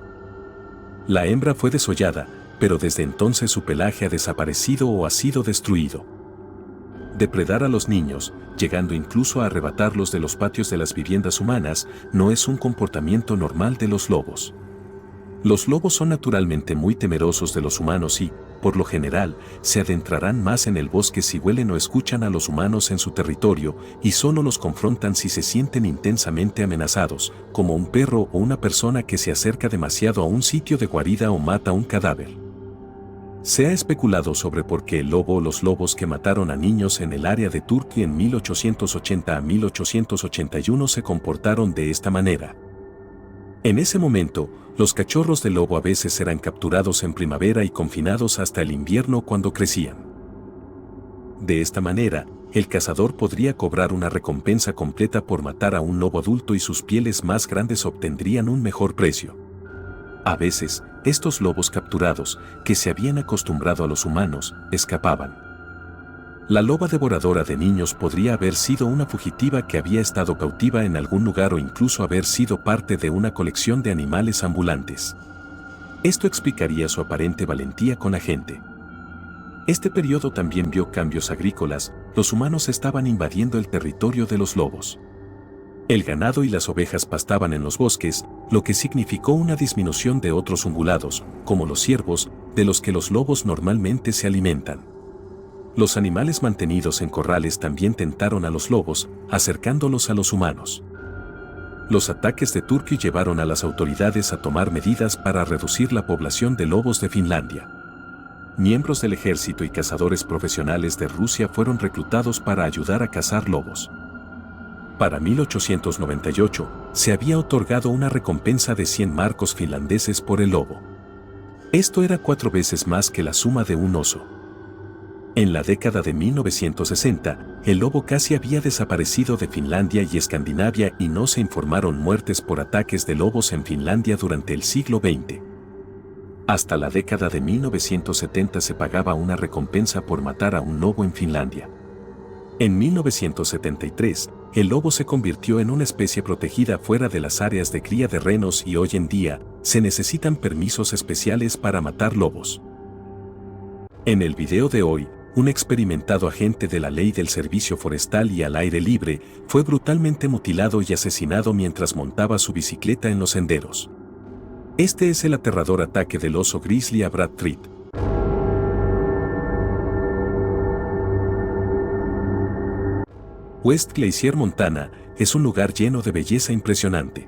La hembra fue desollada, pero desde entonces su pelaje ha desaparecido o ha sido destruido. Depredar a los niños, llegando incluso a arrebatarlos de los patios de las viviendas humanas, no es un comportamiento normal de los lobos. Los lobos son naturalmente muy temerosos de los humanos y, por lo general, se adentrarán más en el bosque si huelen o escuchan a los humanos en su territorio, y solo los confrontan si se sienten intensamente amenazados, como un perro o una persona que se acerca demasiado a un sitio de guarida o mata un cadáver. Se ha especulado sobre por qué el lobo o los lobos que mataron a niños en el área de Turquía en 1880 a 1881 se comportaron de esta manera. En ese momento, los cachorros de lobo a veces eran capturados en primavera y confinados hasta el invierno cuando crecían. De esta manera, el cazador podría cobrar una recompensa completa por matar a un lobo adulto y sus pieles más grandes obtendrían un mejor precio. A veces, estos lobos capturados, que se habían acostumbrado a los humanos, escapaban. La loba devoradora de niños podría haber sido una fugitiva que había estado cautiva en algún lugar o incluso haber sido parte de una colección de animales ambulantes. Esto explicaría su aparente valentía con la gente. Este periodo también vio cambios agrícolas, los humanos estaban invadiendo el territorio de los lobos. El ganado y las ovejas pastaban en los bosques, lo que significó una disminución de otros ungulados, como los ciervos, de los que los lobos normalmente se alimentan. Los animales mantenidos en corrales también tentaron a los lobos, acercándolos a los humanos. Los ataques de Turquía llevaron a las autoridades a tomar medidas para reducir la población de lobos de Finlandia. Miembros del ejército y cazadores profesionales de Rusia fueron reclutados para ayudar a cazar lobos. Para 1898, se había otorgado una recompensa de 100 marcos finlandeses por el lobo. Esto era 4 veces más que la suma de un oso. En la década de 1960, el lobo casi había desaparecido de Finlandia y Escandinavia y no se informaron muertes por ataques de lobos en Finlandia durante el siglo XX. Hasta la década de 1970 se pagaba una recompensa por matar a un lobo en Finlandia. En 1973, el lobo se convirtió en una especie protegida fuera de las áreas de cría de renos y hoy en día, se necesitan permisos especiales para matar lobos. En el video de hoy, un experimentado agente de la ley del servicio forestal y al aire libre fue brutalmente mutilado y asesinado mientras montaba su bicicleta en los senderos. Este es el aterrador ataque del oso grizzly a Brad Treat. West Glacier, Montana, es un lugar lleno de belleza impresionante.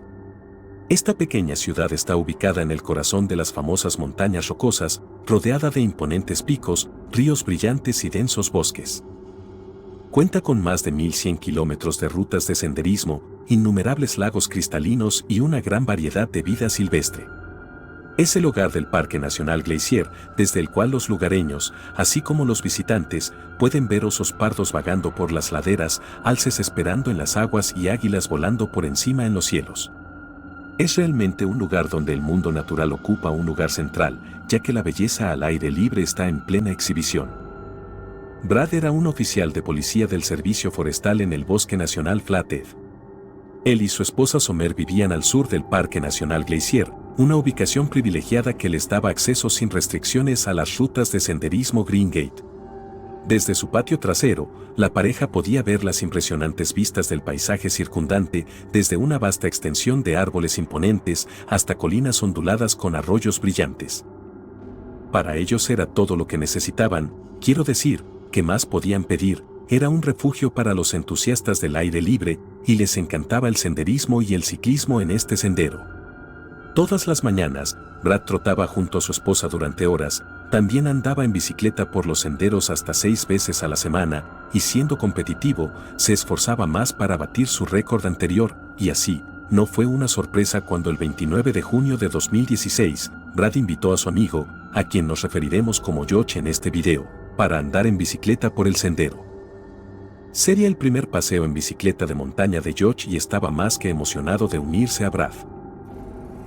Esta pequeña ciudad está ubicada en el corazón de las famosas montañas rocosas, rodeada de imponentes picos, ríos brillantes y densos bosques. Cuenta con más de 1.100 kilómetros de rutas de senderismo, innumerables lagos cristalinos y una gran variedad de vida silvestre. Es el hogar del Parque Nacional Glacier, desde el cual los lugareños, así como los visitantes, pueden ver osos pardos vagando por las laderas, alces esperando en las aguas y águilas volando por encima en los cielos. Es realmente un lugar donde el mundo natural ocupa un lugar central, ya que la belleza al aire libre está en plena exhibición. Brad era un oficial de policía del Servicio Forestal en el Bosque Nacional Flathead. Él y su esposa Somer vivían al sur del Parque Nacional Glacier, una ubicación privilegiada que les daba acceso sin restricciones a las rutas de senderismo Green Gate. Desde su patio trasero, la pareja podía ver las impresionantes vistas del paisaje circundante, desde una vasta extensión de árboles imponentes hasta colinas onduladas con arroyos brillantes. Para ellos era todo lo que necesitaban, quiero decir, ¿qué más podían pedir? Era un refugio para los entusiastas del aire libre, y les encantaba el senderismo y el ciclismo en este sendero. Todas las mañanas, Brad trotaba junto a su esposa durante horas, también andaba en bicicleta por los senderos hasta 6 veces a la semana, y siendo competitivo, se esforzaba más para batir su récord anterior, y así, no fue una sorpresa cuando el 29 de junio de 2016, Brad invitó a su amigo, a quien nos referiremos como Josh en este video, para andar en bicicleta por el sendero. Sería el primer paseo en bicicleta de montaña de Josh y estaba más que emocionado de unirse a Brad.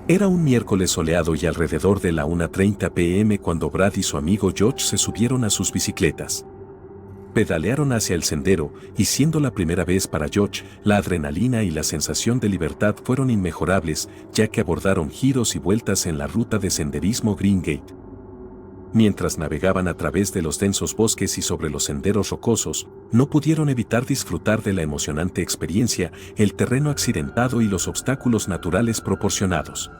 Era un miércoles soleado y alrededor de la 1:30 p.m. cuando Brad y su amigo Josh se subieron a sus bicicletas. Pedalearon hacia el sendero y siendo la primera vez para Josh, la adrenalina y la sensación de libertad fueron inmejorables, ya que abordaron giros y vueltas en la ruta de senderismo Green Gate. Mientras navegaban a través de los densos bosques y sobre los senderos rocosos, no pudieron evitar disfrutar de la emocionante experiencia, el terreno accidentado y los obstáculos naturales proporcionados.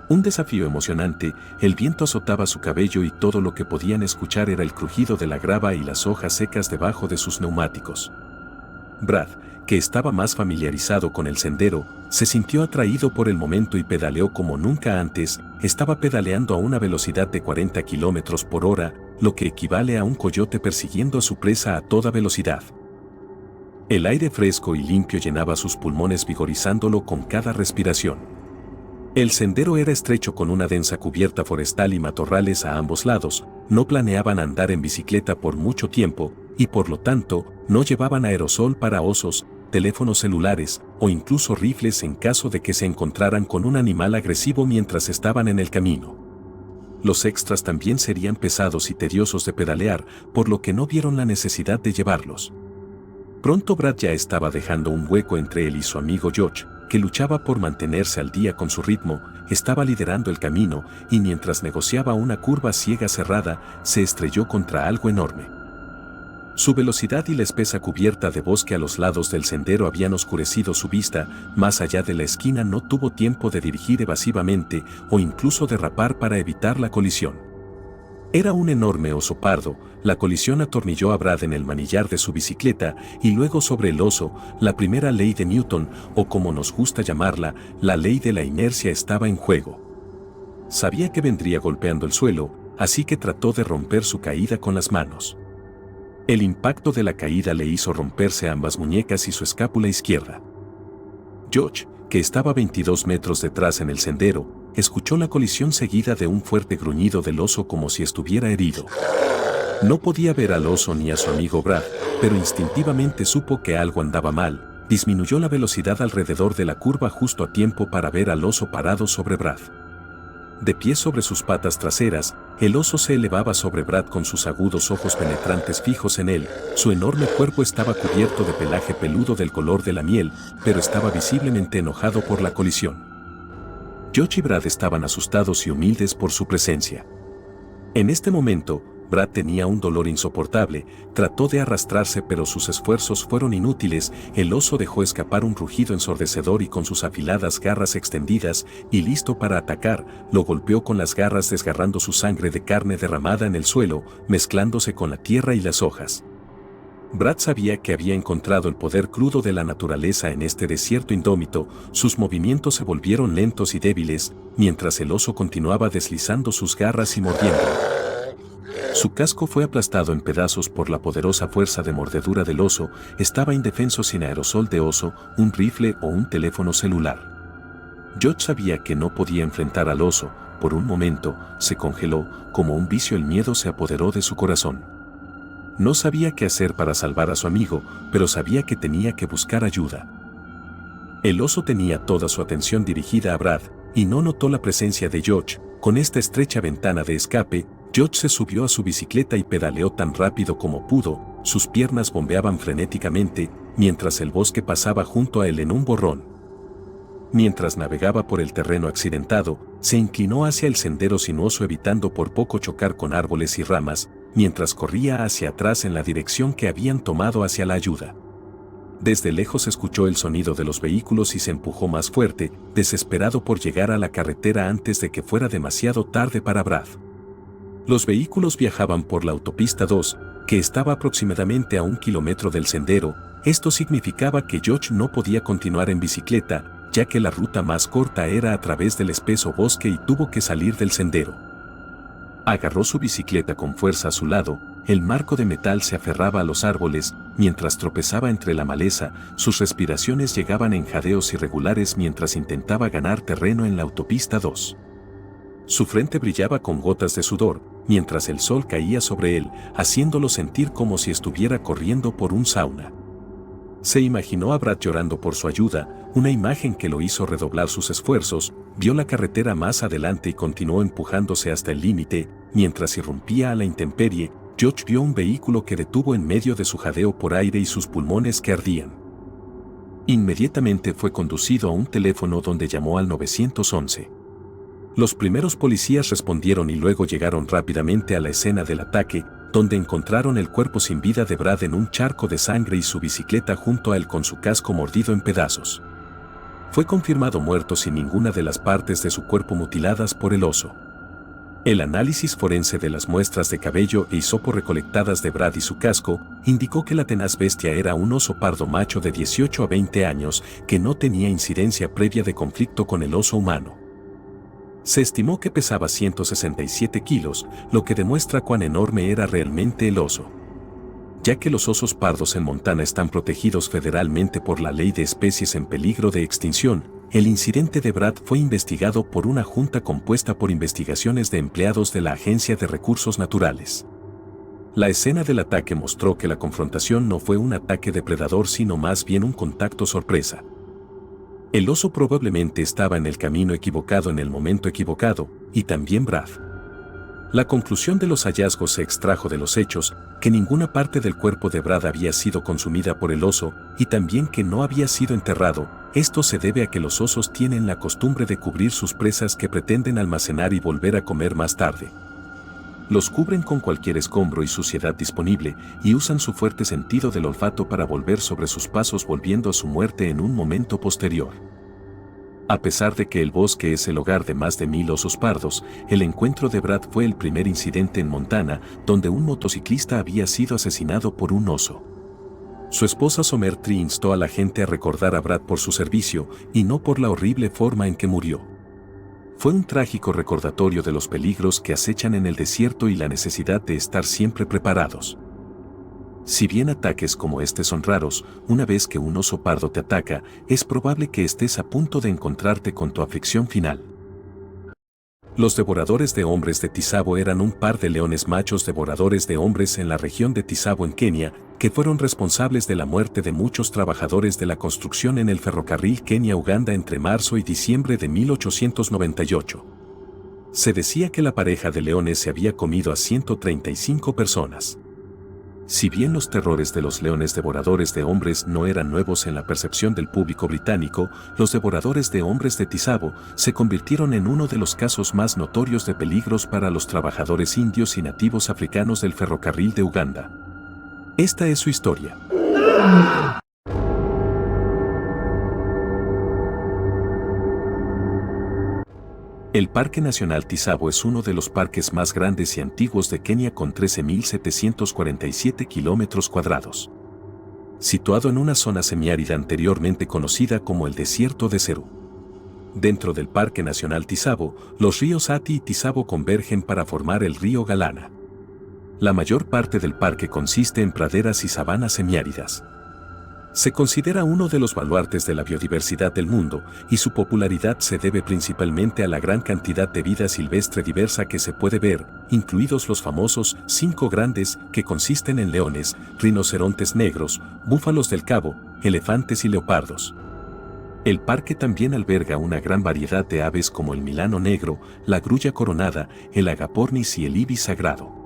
Un desafío emocionante, el viento azotaba su cabello y todo lo que podían escuchar era el crujido de la grava y las hojas secas debajo de sus neumáticos. Brad, que estaba más familiarizado con el sendero, se sintió atraído por el momento y pedaleó como nunca antes. Estaba pedaleando a una velocidad de 40 kilómetros por hora, lo que equivale a un coyote persiguiendo a su presa a toda velocidad. El aire fresco y limpio llenaba sus pulmones vigorizándolo con cada respiración. El sendero era estrecho con una densa cubierta forestal y matorrales a ambos lados. No planeaban andar en bicicleta por mucho tiempo, y por lo tanto, no llevaban aerosol para osos, teléfonos celulares o incluso rifles en caso de que se encontraran con un animal agresivo mientras estaban en el camino. Los extras también serían pesados y tediosos de pedalear, por lo que no vieron la necesidad de llevarlos. Pronto Brad ya estaba dejando un hueco entre él y su amigo Josh, que luchaba por mantenerse al día con su ritmo, estaba liderando el camino y mientras negociaba una curva ciega cerrada, se estrelló contra algo enorme. Su velocidad y la espesa cubierta de bosque a los lados del sendero habían oscurecido su vista. Más allá de la esquina no tuvo tiempo de dirigir evasivamente o incluso derrapar para evitar la colisión. Era un enorme oso pardo. La colisión atornilló a Brad en el manillar de su bicicleta y luego sobre el oso. La primera ley de Newton, o como nos gusta llamarla, la ley de la inercia, estaba en juego. Sabía que vendría golpeando el suelo, así que trató de romper su caída con las manos. El impacto de la caída le hizo romperse ambas muñecas y su escápula izquierda. Josh, que estaba 22 metros detrás en el sendero, escuchó la colisión seguida de un fuerte gruñido del oso como si estuviera herido. No podía ver al oso ni a su amigo Brad, pero instintivamente supo que algo andaba mal. Disminuyó la velocidad alrededor de la curva justo a tiempo para ver al oso parado sobre Brad. De pie sobre sus patas traseras, el oso se elevaba sobre Brad con sus agudos ojos penetrantes fijos en él. Su enorme cuerpo estaba cubierto de pelaje peludo del color de la miel, pero estaba visiblemente enojado por la colisión. Josh y Brad estaban asustados y humildes por su presencia. En este momento, Brad tenía un dolor insoportable, trató de arrastrarse pero sus esfuerzos fueron inútiles. El oso dejó escapar un rugido ensordecedor y con sus afiladas garras extendidas y listo para atacar, lo golpeó con las garras desgarrando su sangre de carne derramada en el suelo, mezclándose con la tierra y las hojas. Brad sabía que había encontrado el poder crudo de la naturaleza en este desierto indómito. Sus movimientos se volvieron lentos y débiles, mientras el oso continuaba deslizando sus garras y mordiendo. Su casco fue aplastado en pedazos por la poderosa fuerza de mordedura del oso. Estaba indefenso sin aerosol de oso, un rifle o un teléfono celular. George sabía que no podía enfrentar al oso. Por un momento, se congeló, como un vicio. El miedo se apoderó de su corazón. No sabía qué hacer para salvar a su amigo, pero sabía que tenía que buscar ayuda. El oso tenía toda su atención dirigida a Brad, y no notó la presencia de George. Con esta estrecha ventana de escape, George se subió a su bicicleta y pedaleó tan rápido como pudo. Sus piernas bombeaban frenéticamente, mientras el bosque pasaba junto a él en un borrón. Mientras navegaba por el terreno accidentado, se inclinó hacia el sendero sinuoso, evitando por poco chocar con árboles y ramas, mientras corría hacia atrás en la dirección que habían tomado hacia la ayuda. Desde lejos escuchó el sonido de los vehículos y se empujó más fuerte, desesperado por llegar a la carretera antes de que fuera demasiado tarde para Brad. Los vehículos viajaban por la autopista 2, que estaba aproximadamente a 1 kilómetro del sendero. Esto significaba que George no podía continuar en bicicleta, ya que la ruta más corta era a través del espeso bosque y tuvo que salir del sendero. Agarró su bicicleta con fuerza a su lado. El marco de metal se aferraba a los árboles, mientras tropezaba entre la maleza. Sus respiraciones llegaban en jadeos irregulares mientras intentaba ganar terreno en la autopista 2. Su frente brillaba con gotas de sudor, mientras el sol caía sobre él, haciéndolo sentir como si estuviera corriendo por un sauna. Se imaginó a Brad llorando por su ayuda, una imagen que lo hizo redoblar sus esfuerzos. Vio la carretera más adelante y continuó empujándose hasta el límite. Mientras irrumpía a la intemperie, George vio un vehículo que detuvo en medio de su jadeo por aire y sus pulmones que ardían. Inmediatamente fue conducido a un teléfono donde llamó al 911. Los primeros policías respondieron y luego llegaron rápidamente a la escena del ataque, donde encontraron el cuerpo sin vida de Brad en un charco de sangre y su bicicleta junto a él con su casco mordido en pedazos. Fue confirmado muerto sin ninguna de las partes de su cuerpo mutiladas por el oso. El análisis forense de las muestras de cabello e hisopo recolectadas de Brad y su casco indicó que la tenaz bestia era un oso pardo macho de 18 a 20 años que no tenía incidencia previa de conflicto con el oso humano. Se estimó que pesaba 167 kilos, lo que demuestra cuán enorme era realmente el oso. Ya que los osos pardos en Montana están protegidos federalmente por la Ley de Especies en Peligro de Extinción, el incidente de Brad fue investigado por una junta compuesta por investigaciones de empleados de la Agencia de Recursos Naturales. La escena del ataque mostró que la confrontación no fue un ataque depredador sino más bien un contacto sorpresa. El oso probablemente estaba en el camino equivocado en el momento equivocado, y también Brad. La conclusión de los hallazgos se extrajo de los hechos, que ninguna parte del cuerpo de Brad había sido consumida por el oso, y también que no había sido enterrado. Esto se debe a que los osos tienen la costumbre de cubrir sus presas que pretenden almacenar y volver a comer más tarde. Los cubren con cualquier escombro y suciedad disponible, y usan su fuerte sentido del olfato para volver sobre sus pasos volviendo a su muerte en un momento posterior. A pesar de que el bosque es el hogar de más de 1000 osos pardos, el encuentro de Brad fue el primer incidente en Montana donde un motociclista había sido asesinado por un oso. Su esposa Summer Tree instó a la gente a recordar a Brad por su servicio y no por la horrible forma en que murió. Fue un trágico recordatorio de los peligros que acechan en el desierto y la necesidad de estar siempre preparados. Si bien ataques como este son raros, una vez que un oso pardo te ataca, es probable que estés a punto de encontrarte con tu aflicción final. Los devoradores de hombres de Tsavo eran un par de leones machos devoradores de hombres en la región de Tsavo en Kenia, que fueron responsables de la muerte de muchos trabajadores de la construcción en el ferrocarril Kenia-Uganda entre marzo y diciembre de 1898. Se decía que la pareja de leones se había comido a 135 personas. Si bien los terrores de los leones devoradores de hombres no eran nuevos en la percepción del público británico, los devoradores de hombres de Tsavo se convirtieron en uno de los casos más notorios de peligros para los trabajadores indios y nativos africanos del ferrocarril de Uganda. Esta es su historia. El Parque Nacional Tsavo es uno de los parques más grandes y antiguos de Kenia con 13.747 kilómetros cuadrados. situado en una zona semiárida anteriormente conocida como el Desierto de Cero. Dentro del Parque Nacional Tisabo, los ríos Ati y Tisabo convergen para formar el río Galana. La mayor parte del parque consiste en praderas y sabanas semiáridas. Se considera uno de los baluartes de la biodiversidad del mundo, y su popularidad se debe principalmente a la gran cantidad de vida silvestre diversa que se puede ver, incluidos los famosos 5 grandes, que consisten en leones, rinocerontes negros, búfalos del cabo, elefantes y leopardos. El parque también alberga una gran variedad de aves como el milano negro, la grulla coronada, el agapornis y el ibis sagrado.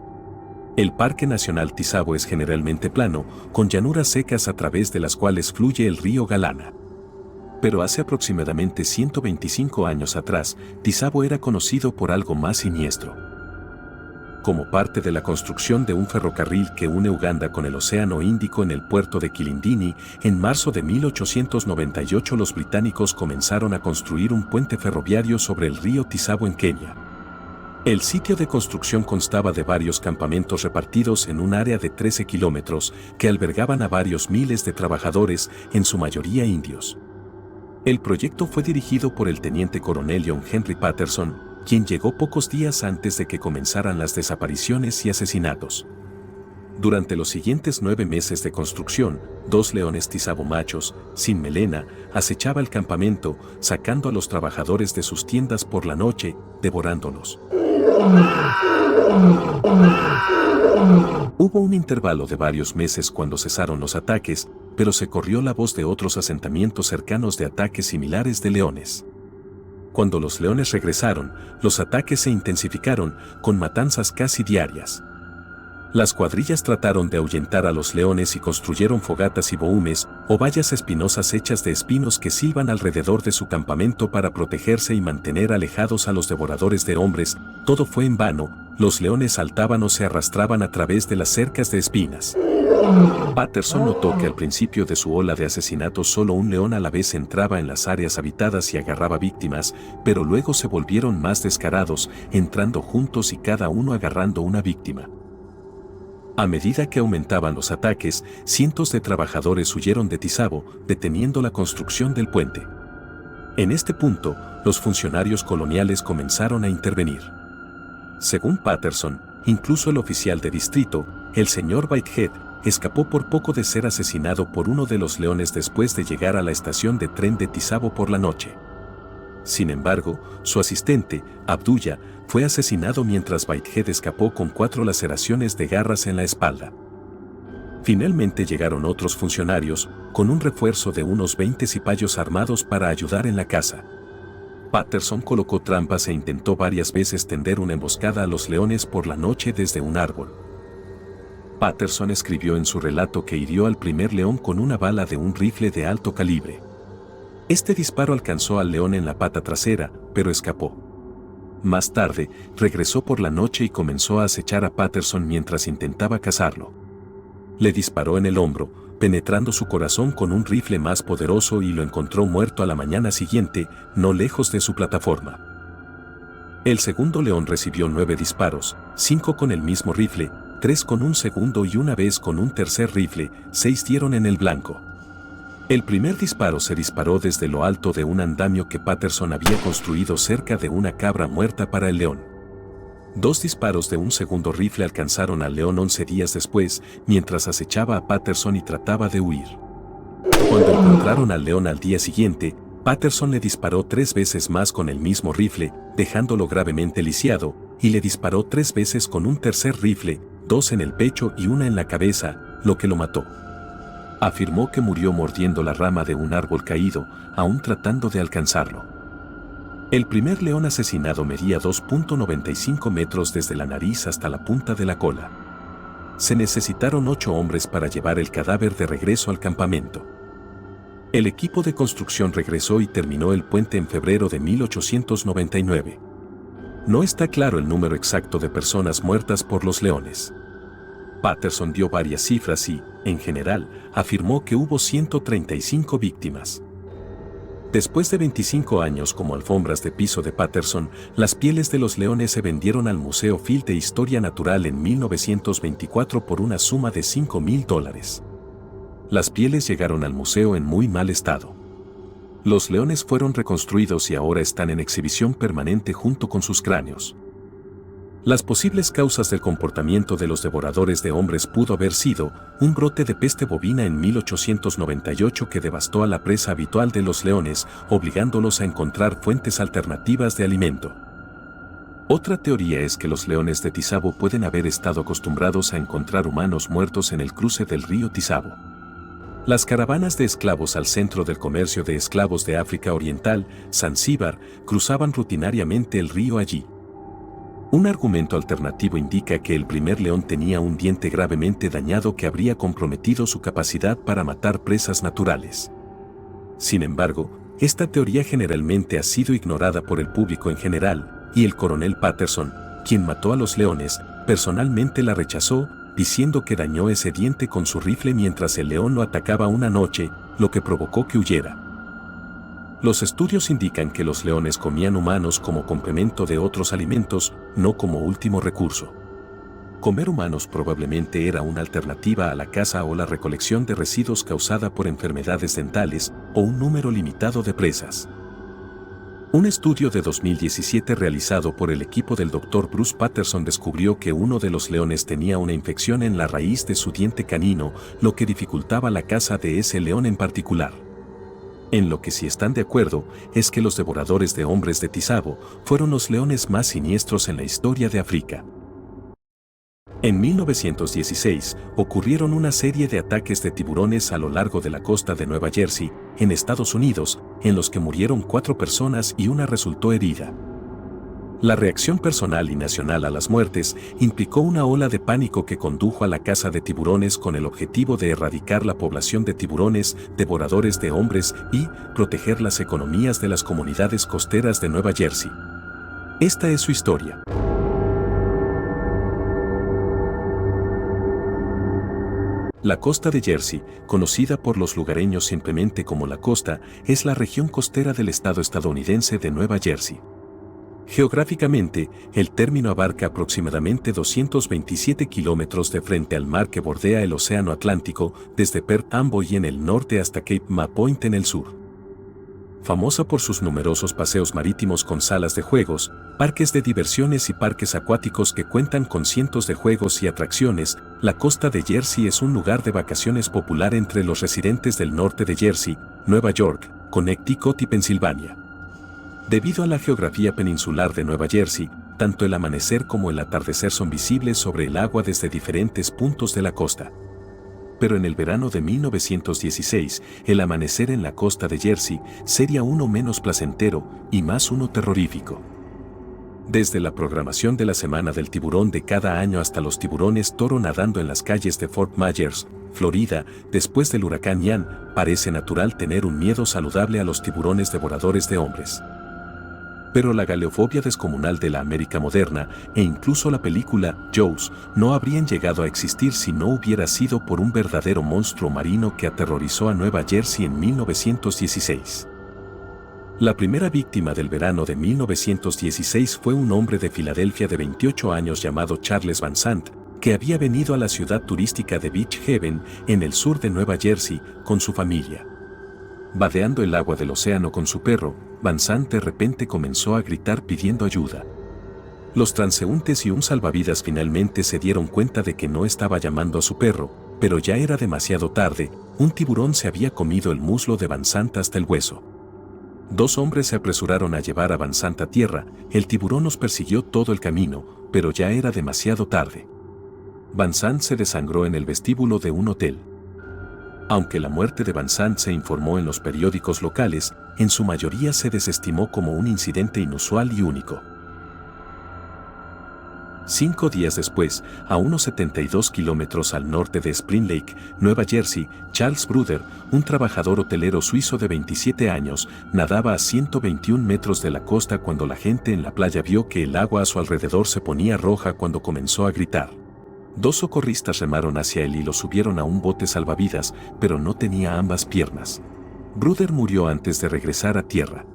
El Parque Nacional Tisabo es generalmente plano, con llanuras secas a través de las cuales fluye el río Galana. Pero hace aproximadamente 125 años atrás, Tisabo era conocido por algo más siniestro. Como parte de la construcción de un ferrocarril que une Uganda con el Océano Índico en el puerto de Kilindini, en marzo de 1898 los británicos comenzaron a construir un puente ferroviario sobre el río Tisabo en Kenia. El sitio de construcción constaba de varios campamentos repartidos en un área de 13 kilómetros que albergaban a varios miles de trabajadores, en su mayoría indios. El proyecto fue dirigido por el teniente coronel John Henry Patterson, quien llegó pocos días antes de que comenzaran las desapariciones y asesinatos. Durante los siguientes 9 meses de construcción, 2 leones Tisabo machos, sin melena, acechaba el campamento, sacando a los trabajadores de sus tiendas por la noche, devorándolos. Hubo un intervalo de varios meses cuando cesaron los ataques, pero se corrió la voz de otros asentamientos cercanos de ataques similares de leones. Cuando los leones regresaron, los ataques se intensificaron, con matanzas casi diarias. Las cuadrillas trataron de ahuyentar a los leones y construyeron fogatas y bohumes, o vallas espinosas hechas de espinos que silban alrededor de su campamento para protegerse y mantener alejados a los devoradores de hombres. Todo fue en vano, los leones saltaban o se arrastraban a través de las cercas de espinas. Patterson notó que al principio de su ola de asesinatos solo un león a la vez entraba en las áreas habitadas y agarraba víctimas, pero luego se volvieron más descarados, entrando juntos y cada uno agarrando una víctima. A medida que aumentaban los ataques, cientos de trabajadores huyeron de Tisabo, deteniendo la construcción del puente. En este punto, los funcionarios coloniales comenzaron a intervenir. Según Patterson, incluso el oficial de distrito, el señor Whitehead, escapó por poco de ser asesinado por uno de los leones después de llegar a la estación de tren de Tisabo por la noche. Sin embargo, su asistente, Abdullah, fue asesinado mientras Whitehead escapó con 4 laceraciones de garras en la espalda. Finalmente llegaron otros funcionarios, con un refuerzo de unos 20 cipayos armados para ayudar en la caza. Patterson colocó trampas e intentó varias veces tender una emboscada a los leones por la noche desde un árbol. Patterson escribió en su relato que hirió al primer león con una bala de un rifle de alto calibre. Este disparo alcanzó al león en la pata trasera, pero escapó. Más tarde, regresó por la noche y comenzó a acechar a Patterson mientras intentaba cazarlo. Le disparó en el hombro, penetrando su corazón con un rifle más poderoso y lo encontró muerto a la mañana siguiente, no lejos de su plataforma. El segundo león recibió 9 disparos, 5 con el mismo rifle, 3 con un segundo y una vez con un tercer rifle, 6 dieron en el blanco. El primer disparo se disparó desde lo alto de un andamio que Patterson había construido cerca de una cabra muerta para el león. 2 disparos de un segundo rifle alcanzaron al león 11 días después, mientras acechaba a Patterson y trataba de huir. Cuando encontraron al león al día siguiente, Patterson le disparó 3 veces más con el mismo rifle, dejándolo gravemente lisiado, y le disparó 3 veces con un tercer rifle, 2 en el pecho y 1 en la cabeza, lo que lo mató. Afirmó que murió mordiendo la rama de un árbol caído, aún tratando de alcanzarlo. El primer león asesinado medía 2.95 metros desde la nariz hasta la punta de la cola. Se necesitaron 8 hombres para llevar el cadáver de regreso al campamento. El equipo de construcción regresó y terminó el puente en febrero de 1899. No está claro el número exacto de personas muertas por los leones. Patterson dio varias cifras y, en general, afirmó que hubo 135 víctimas. Después de 25 años como alfombras de piso de Patterson, las pieles de los leones se vendieron al Museo Field de Historia Natural en 1924 por una suma de $5,000. Las pieles llegaron al museo en muy mal estado. Los leones fueron reconstruidos y ahora están en exhibición permanente junto con sus cráneos. Las posibles causas del comportamiento de los devoradores de hombres pudo haber sido un brote de peste bovina en 1898 que devastó a la presa habitual de los leones, obligándolos a encontrar fuentes alternativas de alimento. Otra teoría es que los leones de Tizabo pueden haber estado acostumbrados a encontrar humanos muertos en el cruce del río Tizabo. Las caravanas de esclavos al centro del comercio de esclavos de África Oriental, Zanzíbar, cruzaban rutinariamente el río allí. Un argumento alternativo indica que el primer león tenía un diente gravemente dañado que habría comprometido su capacidad para matar presas naturales. Sin embargo, esta teoría generalmente ha sido ignorada por el público en general, y el coronel Patterson, quien mató a los leones, personalmente la rechazó, diciendo que dañó ese diente con su rifle mientras el león lo atacaba una noche, lo que provocó que huyera. Los estudios indican que los leones comían humanos como complemento de otros alimentos, no como último recurso. Comer humanos probablemente era una alternativa a la caza o la recolección de residuos causada por enfermedades dentales o un número limitado de presas. Un estudio de 2017 realizado por el equipo del Dr. Bruce Patterson descubrió que uno de los leones tenía una infección en la raíz de su diente canino, lo que dificultaba la caza de ese león en particular. En lo que sí están de acuerdo es que los devoradores de hombres de Tizabo fueron los leones más siniestros en la historia de África. En 1916 ocurrieron una serie de ataques de tiburones a lo largo de la costa de Nueva Jersey, en Estados Unidos, en los que murieron 4 personas y una resultó herida. La reacción personal y nacional a las muertes implicó una ola de pánico que condujo a la caza de tiburones con el objetivo de erradicar la población de tiburones, devoradores de hombres y proteger las economías de las comunidades costeras de Nueva Jersey. Esta es su historia. La costa de Jersey, conocida por los lugareños simplemente como la costa, es la región costera del estado estadounidense de Nueva Jersey. Geográficamente, el término abarca aproximadamente 227 kilómetros de frente al mar que bordea el Océano Atlántico, desde Perth Amboy en el norte hasta Cape Ma Point en el sur. Famosa por sus numerosos paseos marítimos con salas de juegos, parques de diversiones y parques acuáticos que cuentan con cientos de juegos y atracciones, la costa de Jersey es un lugar de vacaciones popular entre los residentes del norte de Jersey, Nueva York, Connecticut y Pensilvania. Debido a la geografía peninsular de Nueva Jersey, tanto el amanecer como el atardecer son visibles sobre el agua desde diferentes puntos de la costa. Pero en el verano de 1916, el amanecer en la costa de Jersey sería uno menos placentero y más uno terrorífico. Desde la programación de la Semana del Tiburón de cada año hasta los tiburones toro nadando en las calles de Fort Myers, Florida, después del huracán Ian, parece natural tener un miedo saludable a los tiburones devoradores de hombres. Pero la galeofobia descomunal de la América moderna e incluso la película Jaws no habrían llegado a existir si no hubiera sido por un verdadero monstruo marino que aterrorizó a Nueva Jersey en 1916. La primera víctima del verano de 1916 fue un hombre de Filadelfia de 28 años llamado Charles Van Sant, que había venido a la ciudad turística de Beach Haven, en el sur de Nueva Jersey, con su familia. Vadeando el agua del océano con su perro, Van Sant de repente comenzó a gritar pidiendo ayuda. Los transeúntes y un salvavidas finalmente se dieron cuenta de que no estaba llamando a su perro, pero ya era demasiado tarde, un tiburón se había comido el muslo de Van Sant hasta el hueso. 2 hombres se apresuraron a llevar a Van Sant a tierra, el tiburón los persiguió todo el camino, pero ya era demasiado tarde. Van Sant se desangró en el vestíbulo de un hotel. Aunque la muerte de Van Sant se informó en los periódicos locales, en su mayoría se desestimó como un incidente inusual y único. 5 días después, a unos 72 kilómetros al norte de Spring Lake, Nueva Jersey, Charles Bruder, un trabajador hotelero suizo de 27 años, nadaba a 121 metros de la costa cuando la gente en la playa vio que el agua a su alrededor se ponía roja cuando comenzó a gritar. 2 socorristas remaron hacia él y lo subieron a un bote salvavidas, pero no tenía ambas piernas. Bruder murió antes de regresar a tierra.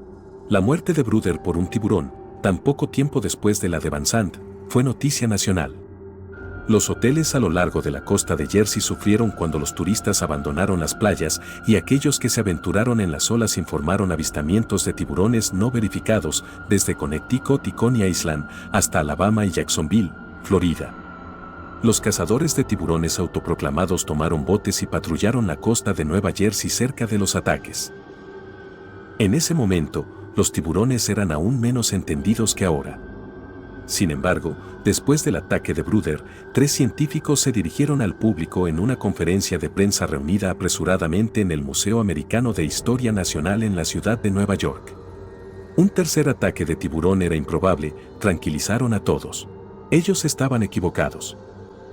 La muerte de Bruder por un tiburón, tan poco tiempo después de la de Van Sant, fue noticia nacional. Los hoteles a lo largo de la costa de Jersey sufrieron cuando los turistas abandonaron las playas y aquellos que se aventuraron en las olas informaron avistamientos de tiburones no verificados desde Connecticut y Coney Island hasta Alabama y Jacksonville, Florida. Los cazadores de tiburones autoproclamados tomaron botes y patrullaron la costa de Nueva Jersey cerca de los ataques. En ese momento, los tiburones eran aún menos entendidos que ahora. Sin embargo, después del ataque de Brooder, 3 científicos se dirigieron al público en una conferencia de prensa reunida apresuradamente en el Museo Americano de Historia Nacional en la ciudad de Nueva York. Un tercer ataque de tiburón era improbable, tranquilizaron a todos. Ellos estaban equivocados.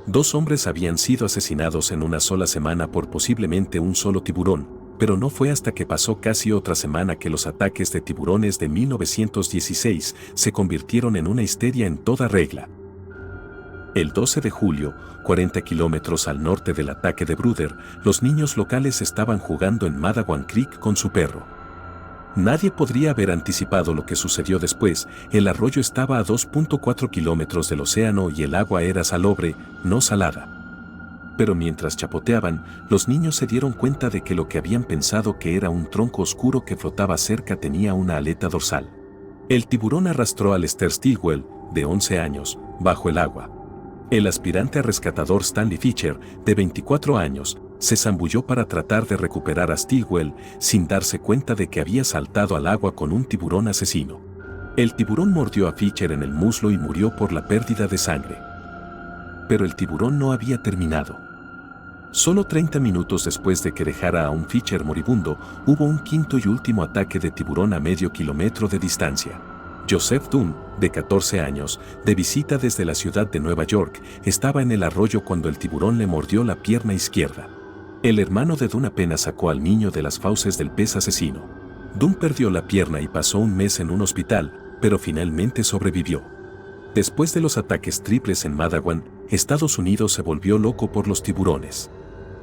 2 hombres habían sido asesinados en una sola semana por posiblemente un solo tiburón, pero no fue hasta que pasó casi otra semana que los ataques de tiburones de 1916 se convirtieron en una histeria en toda regla. El 12 de julio, 40 kilómetros al norte del ataque de Brooder, los niños locales estaban jugando en Madawan Creek con su perro. Nadie podría haber anticipado lo que sucedió después. El arroyo estaba a 2.4 kilómetros del océano y el agua era salobre, no salada. Pero mientras chapoteaban, los niños se dieron cuenta de que lo que habían pensado que era un tronco oscuro que flotaba cerca tenía una aleta dorsal. El tiburón arrastró a Lester Stilwell, de 11 años, bajo el agua. El aspirante a rescatador Stanley Fischer, de 24 años, se zambulló para tratar de recuperar a Stilwell sin darse cuenta de que había saltado al agua con un tiburón asesino. El tiburón mordió a Fischer en el muslo y murió por la pérdida de sangre. Pero el tiburón no había terminado. Solo 30 minutos después de que dejara a un Fischer moribundo, hubo un quinto y último ataque de tiburón a medio kilómetro de distancia. Joseph Dunn, de 14 años, de visita desde la ciudad de Nueva York, estaba en el arroyo cuando el tiburón le mordió la pierna izquierda. El hermano de Dunn apenas sacó al niño de las fauces del pez asesino. Dunn perdió la pierna y pasó un mes en un hospital, pero finalmente sobrevivió. Después de los ataques triples en Madawan, Estados Unidos se volvió loco por los tiburones.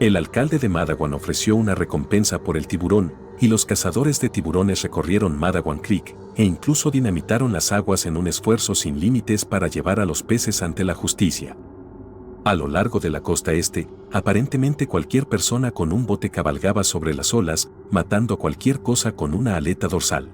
El alcalde de Madawan ofreció una recompensa por el tiburón, y los cazadores de tiburones recorrieron Madawan Creek, e incluso dinamitaron las aguas en un esfuerzo sin límites para llevar a los peces ante la justicia. A lo largo de la costa este, aparentemente cualquier persona con un bote cabalgaba sobre las olas, matando a cualquier cosa con una aleta dorsal.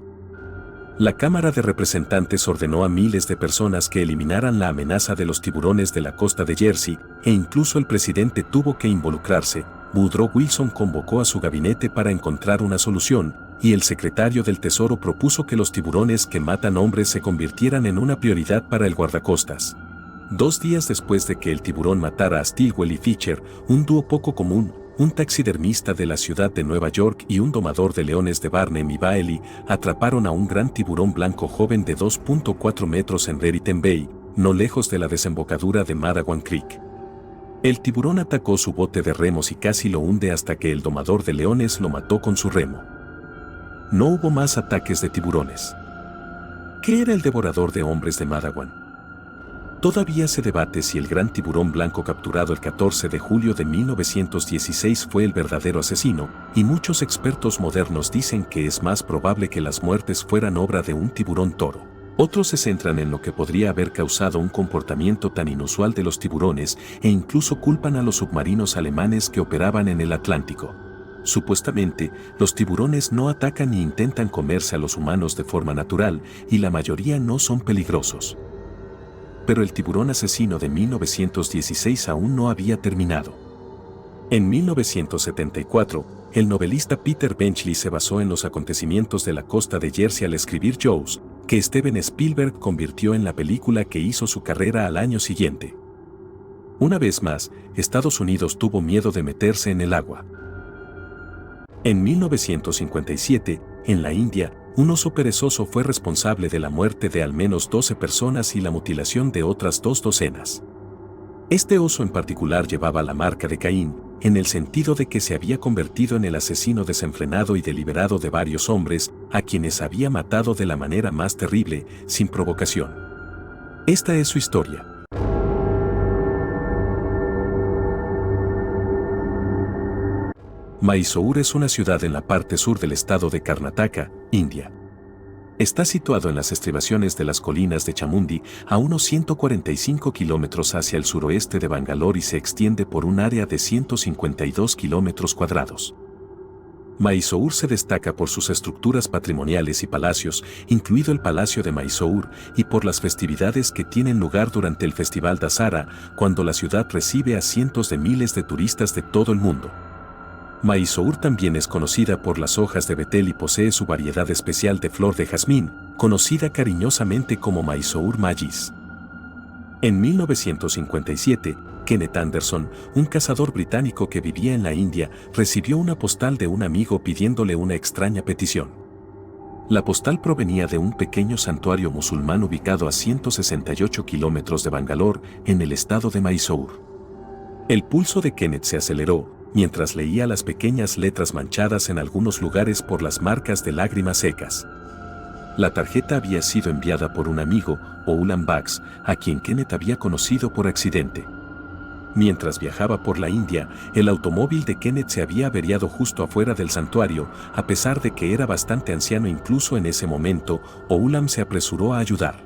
La Cámara de Representantes ordenó a miles de personas que eliminaran la amenaza de los tiburones de la costa de Jersey, e incluso el presidente tuvo que involucrarse. Woodrow Wilson convocó a su gabinete para encontrar una solución, y el secretario del Tesoro propuso que los tiburones que matan hombres se convirtieran en una prioridad para el guardacostas. 2 días después de que el tiburón matara a Stilwell y Fischer, un dúo poco común, un taxidermista de la ciudad de Nueva York y un domador de leones de Barnum y Bailey, atraparon a un gran tiburón blanco joven de 2.4 metros en Raritan Bay, no lejos de la desembocadura de Madawan Creek. El tiburón atacó su bote de remos y casi lo hunde hasta que el domador de leones lo mató con su remo. No hubo más ataques de tiburones. ¿Qué era el devorador de hombres de Madawan? Todavía se debate si el gran tiburón blanco capturado el 14 de julio de 1916 fue el verdadero asesino, y muchos expertos modernos dicen que es más probable que las muertes fueran obra de un tiburón toro. Otros se centran en lo que podría haber causado un comportamiento tan inusual de los tiburones e incluso culpan a los submarinos alemanes que operaban en el Atlántico. Supuestamente, los tiburones no atacan ni intentan comerse a los humanos de forma natural, y la mayoría no son peligrosos. Pero el tiburón asesino de 1916 aún no había terminado. En 1974, el novelista Peter Benchley se basó en los acontecimientos de la costa de Jersey al escribir Jaws, que Steven Spielberg convirtió en la película que hizo su carrera al año siguiente. Una vez más, Estados Unidos tuvo miedo de meterse en el agua. En 1957, en la India, un oso perezoso fue responsable de la muerte de al menos 12 personas y la mutilación de otras 2 docenas. Este oso en particular llevaba la marca de Caín, en el sentido de que se había convertido en el asesino desenfrenado y deliberado de varios hombres, a quienes había matado de la manera más terrible, sin provocación. Esta es su historia. Mysore es una ciudad en la parte sur del estado de Karnataka, India. Está situado en las estribaciones de las colinas de Chamundi, a unos 145 kilómetros hacia el suroeste de Bangalore y se extiende por un área de 152 kilómetros cuadrados. Mysore se destaca por sus estructuras patrimoniales y palacios, incluido el Palacio de Mysore, y por las festividades que tienen lugar durante el Festival Dasara, cuando la ciudad recibe a cientos de miles de turistas de todo el mundo. Mysore también es conocida por las hojas de betel y posee su variedad especial de flor de jazmín, conocida cariñosamente como Mysore Magis. En 1957, Kenneth Anderson, un cazador británico que vivía en la India, recibió una postal de un amigo pidiéndole una extraña petición. La postal provenía de un pequeño santuario musulmán ubicado a 168 kilómetros de Bangalore, en el estado de Mysore. El pulso de Kenneth se aceleró mientras leía las pequeñas letras manchadas en algunos lugares por las marcas de lágrimas secas. La tarjeta había sido enviada por un amigo, Oulam Bax, a quien Kenneth había conocido por accidente. Mientras viajaba por la India, el automóvil de Kenneth se había averiado justo afuera del santuario, a pesar de que era bastante anciano incluso en ese momento, Oulam se apresuró a ayudar.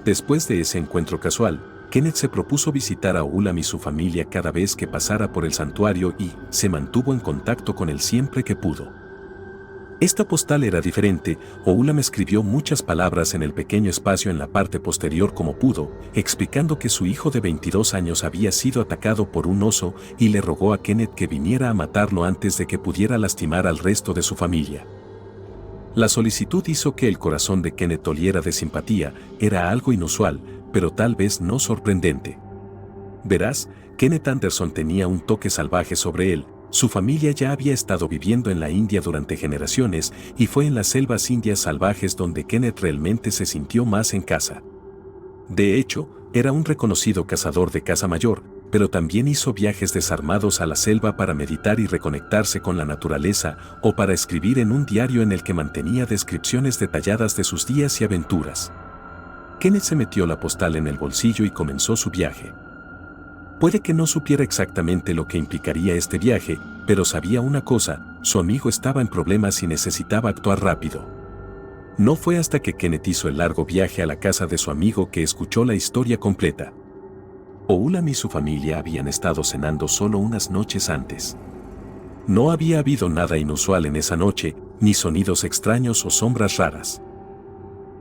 Después de ese encuentro casual, Kenneth se propuso visitar a Oulam y su familia cada vez que pasara por el santuario y se mantuvo en contacto con él siempre que pudo. Esta postal era diferente. Oulam escribió muchas palabras en el pequeño espacio en la parte posterior como pudo, explicando que su hijo de 22 años había sido atacado por un oso y le rogó a Kenneth que viniera a matarlo antes de que pudiera lastimar al resto de su familia. La solicitud hizo que el corazón de Kenneth oliera de simpatía. Era algo inusual, pero tal vez no sorprendente. Verás, Kenneth Anderson tenía un toque salvaje sobre él. Su familia ya había estado viviendo en la India durante generaciones y fue en las selvas indias salvajes donde Kenneth realmente se sintió más en casa. De hecho, era un reconocido cazador de caza mayor, pero también hizo viajes desarmados a la selva para meditar y reconectarse con la naturaleza o para escribir en un diario en el que mantenía descripciones detalladas de sus días y aventuras. Kenneth se metió la postal en el bolsillo y comenzó su viaje. Puede que no supiera exactamente lo que implicaría este viaje, pero sabía una cosa: su amigo estaba en problemas y necesitaba actuar rápido. No fue hasta que Kenneth hizo el largo viaje a la casa de su amigo que escuchó la historia completa. Oulam y su familia habían estado cenando solo unas noches antes. No había habido nada inusual en esa noche, ni sonidos extraños o sombras raras.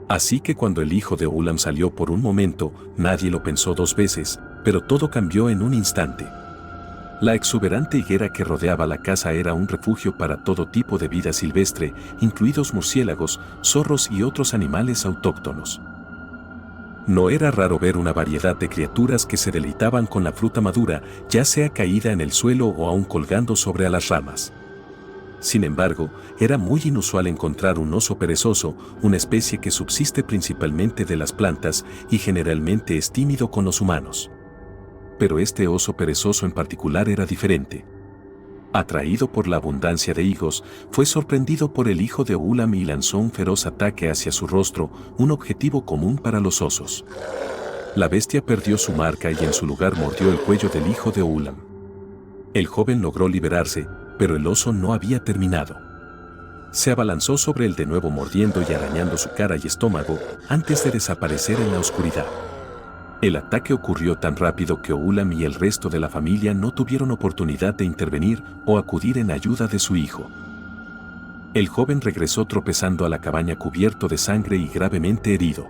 Así que cuando el hijo de Oulam salió por un momento, nadie lo pensó dos veces, pero todo cambió en un instante. La exuberante higuera que rodeaba la casa era un refugio para todo tipo de vida silvestre, incluidos murciélagos, zorros y otros animales autóctonos. No era raro ver una variedad de criaturas que se deleitaban con la fruta madura, ya sea caída en el suelo o aún colgando sobre las ramas. Sin embargo, era muy inusual encontrar un oso perezoso, una especie que subsiste principalmente de las plantas y generalmente es tímido con los humanos. Pero este oso perezoso en particular era diferente. Atraído por la abundancia de higos, fue sorprendido por el hijo de Oulam y lanzó un feroz ataque hacia su rostro, un objetivo común para los osos. La bestia perdió su marca y en su lugar mordió el cuello del hijo de Oulam. El joven logró liberarse, pero el oso no había terminado. Se abalanzó sobre él de nuevo mordiendo y arañando su cara y estómago antes de desaparecer en la oscuridad. El ataque ocurrió tan rápido que Oulam y el resto de la familia no tuvieron oportunidad de intervenir o acudir en ayuda de su hijo. El joven regresó tropezando a la cabaña cubierto de sangre y gravemente herido.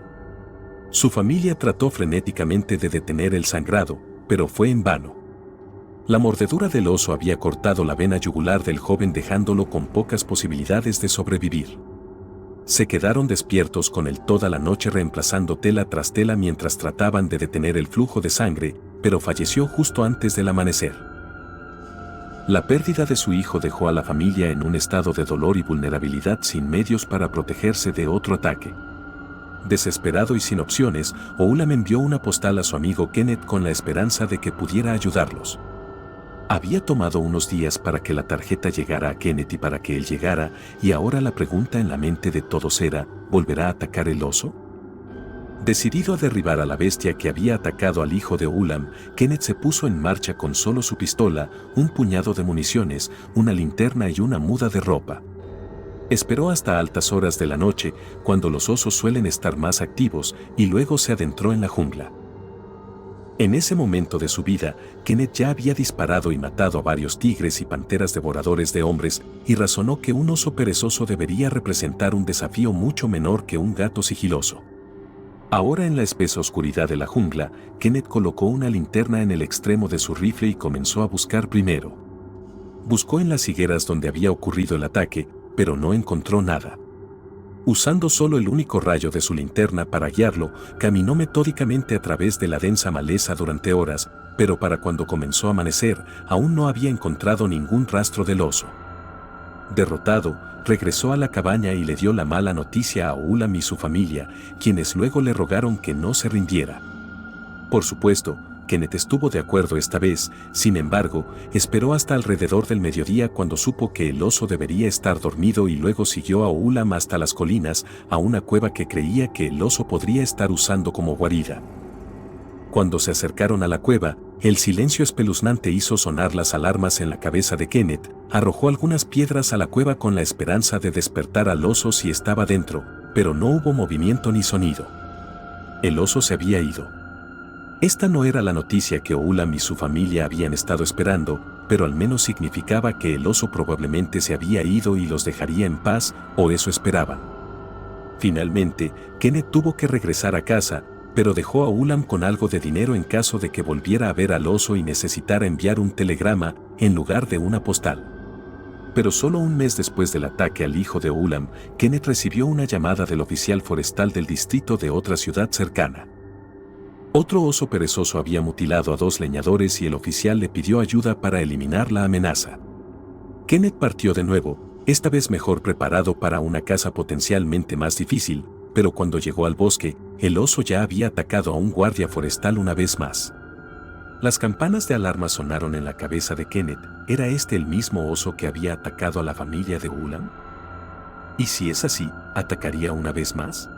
Su familia trató frenéticamente de detener el sangrado, pero fue en vano. La mordedura del oso había cortado la vena yugular del joven dejándolo con pocas posibilidades de sobrevivir. Se quedaron despiertos con él toda la noche reemplazando tela tras tela mientras trataban de detener el flujo de sangre, pero falleció justo antes del amanecer. La pérdida de su hijo dejó a la familia en un estado de dolor y vulnerabilidad sin medios para protegerse de otro ataque. Desesperado y sin opciones, Oulam envió una postal a su amigo Kenneth con la esperanza de que pudiera ayudarlos. Había tomado unos días para que la tarjeta llegara a Kenneth y para que él llegara, y ahora la pregunta en la mente de todos era: ¿volverá a atacar el oso? Decidido a derribar a la bestia que había atacado al hijo de Oulam, Kenneth se puso en marcha con solo su pistola, un puñado de municiones, una linterna y una muda de ropa. Esperó hasta altas horas de la noche, cuando los osos suelen estar más activos, y luego se adentró en la jungla. En ese momento de su vida, Kenneth ya había disparado y matado a varios tigres y panteras devoradores de hombres, y razonó que un oso perezoso debería representar un desafío mucho menor que un gato sigiloso. Ahora en la espesa oscuridad de la jungla, Kenneth colocó una linterna en el extremo de su rifle y comenzó a buscar primero. Buscó en las higueras donde había ocurrido el ataque, pero no encontró nada. Usando solo el único rayo de su linterna para guiarlo, caminó metódicamente a través de la densa maleza durante horas, pero para cuando comenzó a amanecer, aún no había encontrado ningún rastro del oso. Derrotado, regresó a la cabaña y le dio la mala noticia a Ulam y su familia, quienes luego le rogaron que no se rindiera. Por supuesto, Kenneth estuvo de acuerdo esta vez, sin embargo, esperó hasta alrededor del mediodía cuando supo que el oso debería estar dormido y luego siguió a Ulam hasta las colinas, a una cueva que creía que el oso podría estar usando como guarida. Cuando se acercaron a la cueva, el silencio espeluznante hizo sonar las alarmas en la cabeza de Kenneth, arrojó algunas piedras a la cueva con la esperanza de despertar al oso si estaba dentro, pero no hubo movimiento ni sonido. El oso se había ido. Esta no era la noticia que Ulam y su familia habían estado esperando, pero al menos significaba que el oso probablemente se había ido y los dejaría en paz, o eso esperaban. Finalmente, Kenneth tuvo que regresar a casa, pero dejó a Ulam con algo de dinero en caso de que volviera a ver al oso y necesitara enviar un telegrama en lugar de una postal. Pero solo un mes después del ataque al hijo de Ulam, Kenneth recibió una llamada del oficial forestal del distrito de otra ciudad cercana. Otro oso perezoso había mutilado a 2 leñadores y el oficial le pidió ayuda para eliminar la amenaza. Kenneth partió de nuevo, esta vez mejor preparado para una caza potencialmente más difícil, pero cuando llegó al bosque, el oso ya había atacado a un guardia forestal una vez más. Las campanas de alarma sonaron en la cabeza de Kenneth. ¿Era este el mismo oso que había atacado a la familia de Ulam? ¿Y si es así, atacaría una vez más?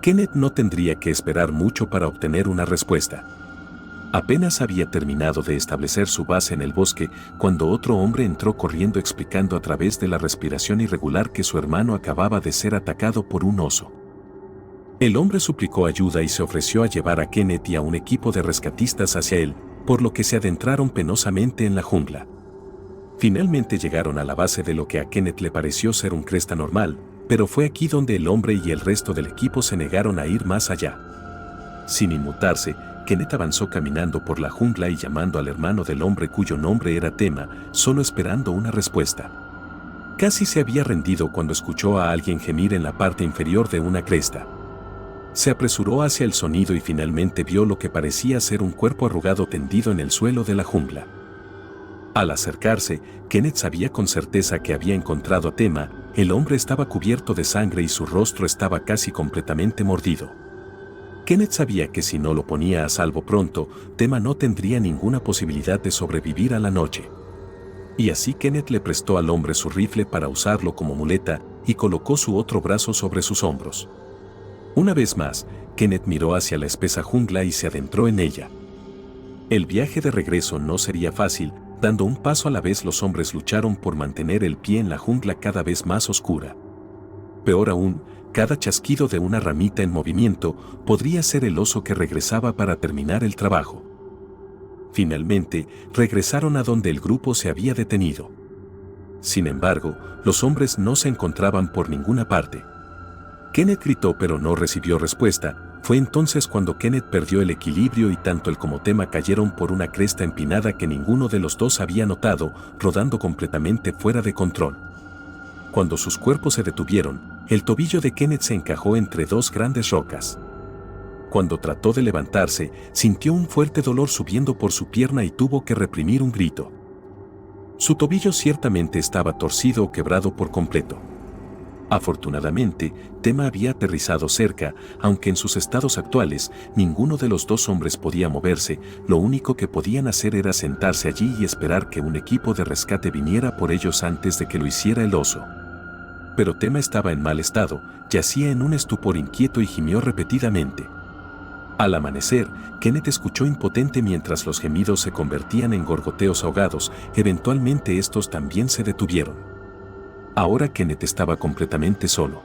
Kenneth no tendría que esperar mucho para obtener una respuesta. Apenas había terminado de establecer su base en el bosque cuando otro hombre entró corriendo explicando a través de la respiración irregular que su hermano acababa de ser atacado por un oso. El hombre suplicó ayuda y se ofreció a llevar a Kenneth y a un equipo de rescatistas hacia él, por lo que se adentraron penosamente en la jungla. Finalmente llegaron a la base de lo que a Kenneth le pareció ser un cresta normal, pero fue aquí donde el hombre y el resto del equipo se negaron a ir más allá. Sin inmutarse, Kenneth avanzó caminando por la jungla y llamando al hermano del hombre cuyo nombre era Tema, solo esperando una respuesta. Casi se había rendido cuando escuchó a alguien gemir en la parte inferior de una cresta. Se apresuró hacia el sonido y finalmente vio lo que parecía ser un cuerpo arrugado tendido en el suelo de la jungla. Al acercarse, Kenneth sabía con certeza que había encontrado a Tema. El hombre estaba cubierto de sangre y su rostro estaba casi completamente mordido. Kenneth sabía que si no lo ponía a salvo pronto, Tema no tendría ninguna posibilidad de sobrevivir a la noche. Y así Kenneth le prestó al hombre su rifle para usarlo como muleta y colocó su otro brazo sobre sus hombros. Una vez más, Kenneth miró hacia la espesa jungla y se adentró en ella. El viaje de regreso no sería fácil. Dando un paso a la vez, los hombres lucharon por mantener el pie en la jungla cada vez más oscura. Peor aún, cada chasquido de una ramita en movimiento podría ser el oso que regresaba para terminar el trabajo. Finalmente, regresaron a donde el grupo se había detenido. Sin embargo, los hombres no se encontraban por ninguna parte. Kenneth gritó pero no recibió respuesta. Fue entonces cuando Kenneth perdió el equilibrio y tanto él como Tema cayeron por una cresta empinada que ninguno de los dos había notado, rodando completamente fuera de control. Cuando sus cuerpos se detuvieron, el tobillo de Kenneth se encajó entre 2 grandes rocas. Cuando trató de levantarse, sintió un fuerte dolor subiendo por su pierna y tuvo que reprimir un grito. Su tobillo ciertamente estaba torcido o quebrado por completo. Afortunadamente, Tema había aterrizado cerca, aunque en sus estados actuales, ninguno de los 2 hombres podía moverse. Lo único que podían hacer era sentarse allí y esperar que un equipo de rescate viniera por ellos antes de que lo hiciera el oso. Pero Tema estaba en mal estado, yacía en un estupor inquieto y gimió repetidamente. Al amanecer, Kenneth escuchó impotente mientras los gemidos se convertían en gorgoteos ahogados. Eventualmente estos también se detuvieron. Ahora Kenneth estaba completamente solo.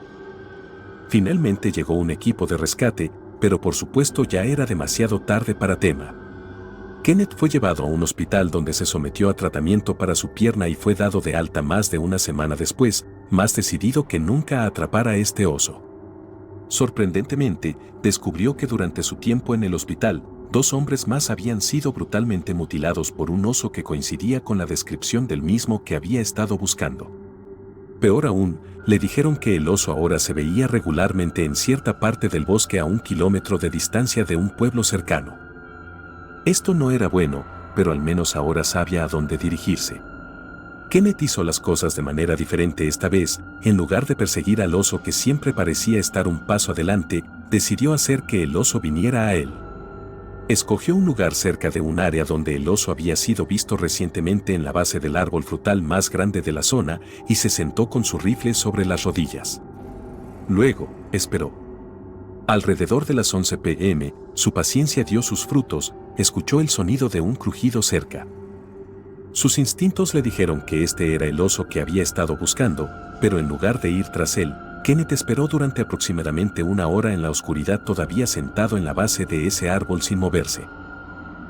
Finalmente llegó un equipo de rescate, pero por supuesto ya era demasiado tarde para Tema. Kenneth fue llevado a un hospital donde se sometió a tratamiento para su pierna y fue dado de alta más de una semana después, más decidido que nunca a atrapar a este oso. Sorprendentemente, descubrió que durante su tiempo en el hospital, 2 hombres más habían sido brutalmente mutilados por un oso que coincidía con la descripción del mismo que había estado buscando. Peor aún, le dijeron que el oso ahora se veía regularmente en cierta parte del bosque a 1 kilómetro de distancia de un pueblo cercano. Esto no era bueno, pero al menos ahora sabía a dónde dirigirse. Kenneth hizo las cosas de manera diferente esta vez. En lugar de perseguir al oso que siempre parecía estar un paso adelante, decidió hacer que el oso viniera a él. Escogió un lugar cerca de un área donde el oso había sido visto recientemente en la base del árbol frutal más grande de la zona y se sentó con su rifle sobre las rodillas. Luego, esperó. Alrededor de las 11 p.m., su paciencia dio sus frutos, escuchó el sonido de un crujido cerca. Sus instintos le dijeron que este era el oso que había estado buscando, pero en lugar de ir tras él, Kenneth esperó durante aproximadamente 1 hora en la oscuridad todavía sentado en la base de ese árbol sin moverse.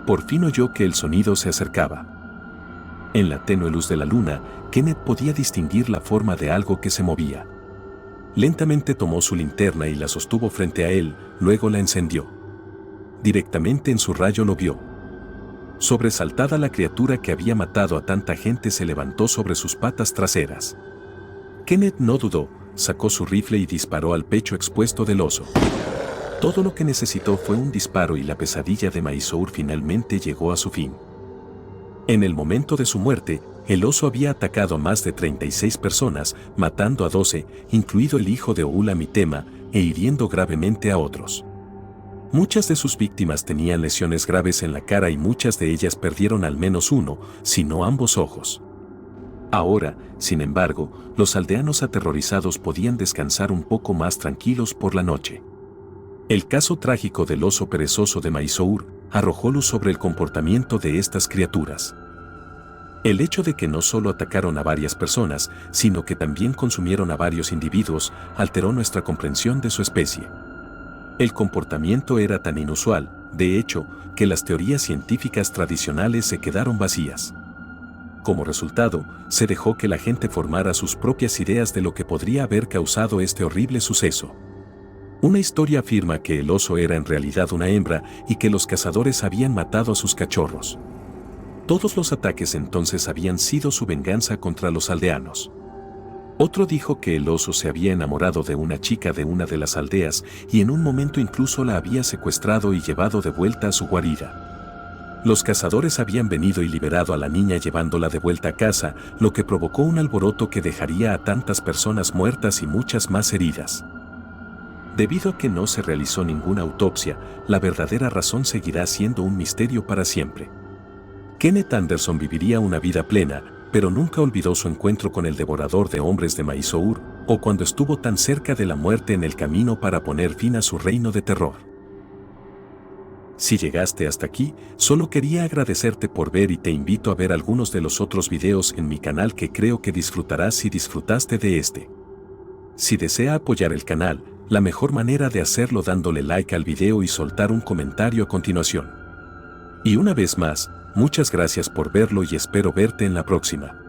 Por fin oyó que el sonido se acercaba. En la tenue luz de la luna, Kenneth podía distinguir la forma de algo que se movía. Lentamente tomó su linterna y la sostuvo frente a él, luego la encendió. Directamente en su rayo lo vio. Sobresaltada, la criatura que había matado a tanta gente se levantó sobre sus patas traseras. Kenneth no dudó, sacó su rifle y disparó al pecho expuesto del oso. Todo lo que necesitó fue un disparo y la pesadilla de Mysore finalmente llegó a su fin. En el momento de su muerte, el oso había atacado a más de 36 personas, matando a 12, incluido el hijo de Oula Mitema, e hiriendo gravemente a otros. Muchas de sus víctimas tenían lesiones graves en la cara y muchas de ellas perdieron al menos uno, si no ambos ojos. Ahora, sin embargo, los aldeanos aterrorizados podían descansar un poco más tranquilos por la noche. El caso trágico del oso perezoso de Mysore arrojó luz sobre el comportamiento de estas criaturas. El hecho de que no solo atacaron a varias personas, sino que también consumieron a varios individuos, alteró nuestra comprensión de su especie. El comportamiento era tan inusual, de hecho, que las teorías científicas tradicionales se quedaron vacías. Como resultado, se dejó que la gente formara sus propias ideas de lo que podría haber causado este horrible suceso. Una historia afirma que el oso era en realidad una hembra y que los cazadores habían matado a sus cachorros. Todos los ataques entonces habían sido su venganza contra los aldeanos. Otro dijo que el oso se había enamorado de una chica de una de las aldeas y en un momento incluso la había secuestrado y llevado de vuelta a su guarida. Los cazadores habían venido y liberado a la niña llevándola de vuelta a casa, lo que provocó un alboroto que dejaría a tantas personas muertas y muchas más heridas. Debido a que no se realizó ninguna autopsia, la verdadera razón seguirá siendo un misterio para siempre. Kenneth Anderson viviría una vida plena, pero nunca olvidó su encuentro con el devorador de hombres de Mysore, o cuando estuvo tan cerca de la muerte en el camino para poner fin a su reino de terror. Si llegaste hasta aquí, solo quería agradecerte por ver y te invito a ver algunos de los otros videos en mi canal que creo que disfrutarás si disfrutaste de este. Si desea apoyar el canal, la mejor manera de hacerlo dándole like al video y soltar un comentario a continuación. Y una vez más, muchas gracias por verlo y espero verte en la próxima.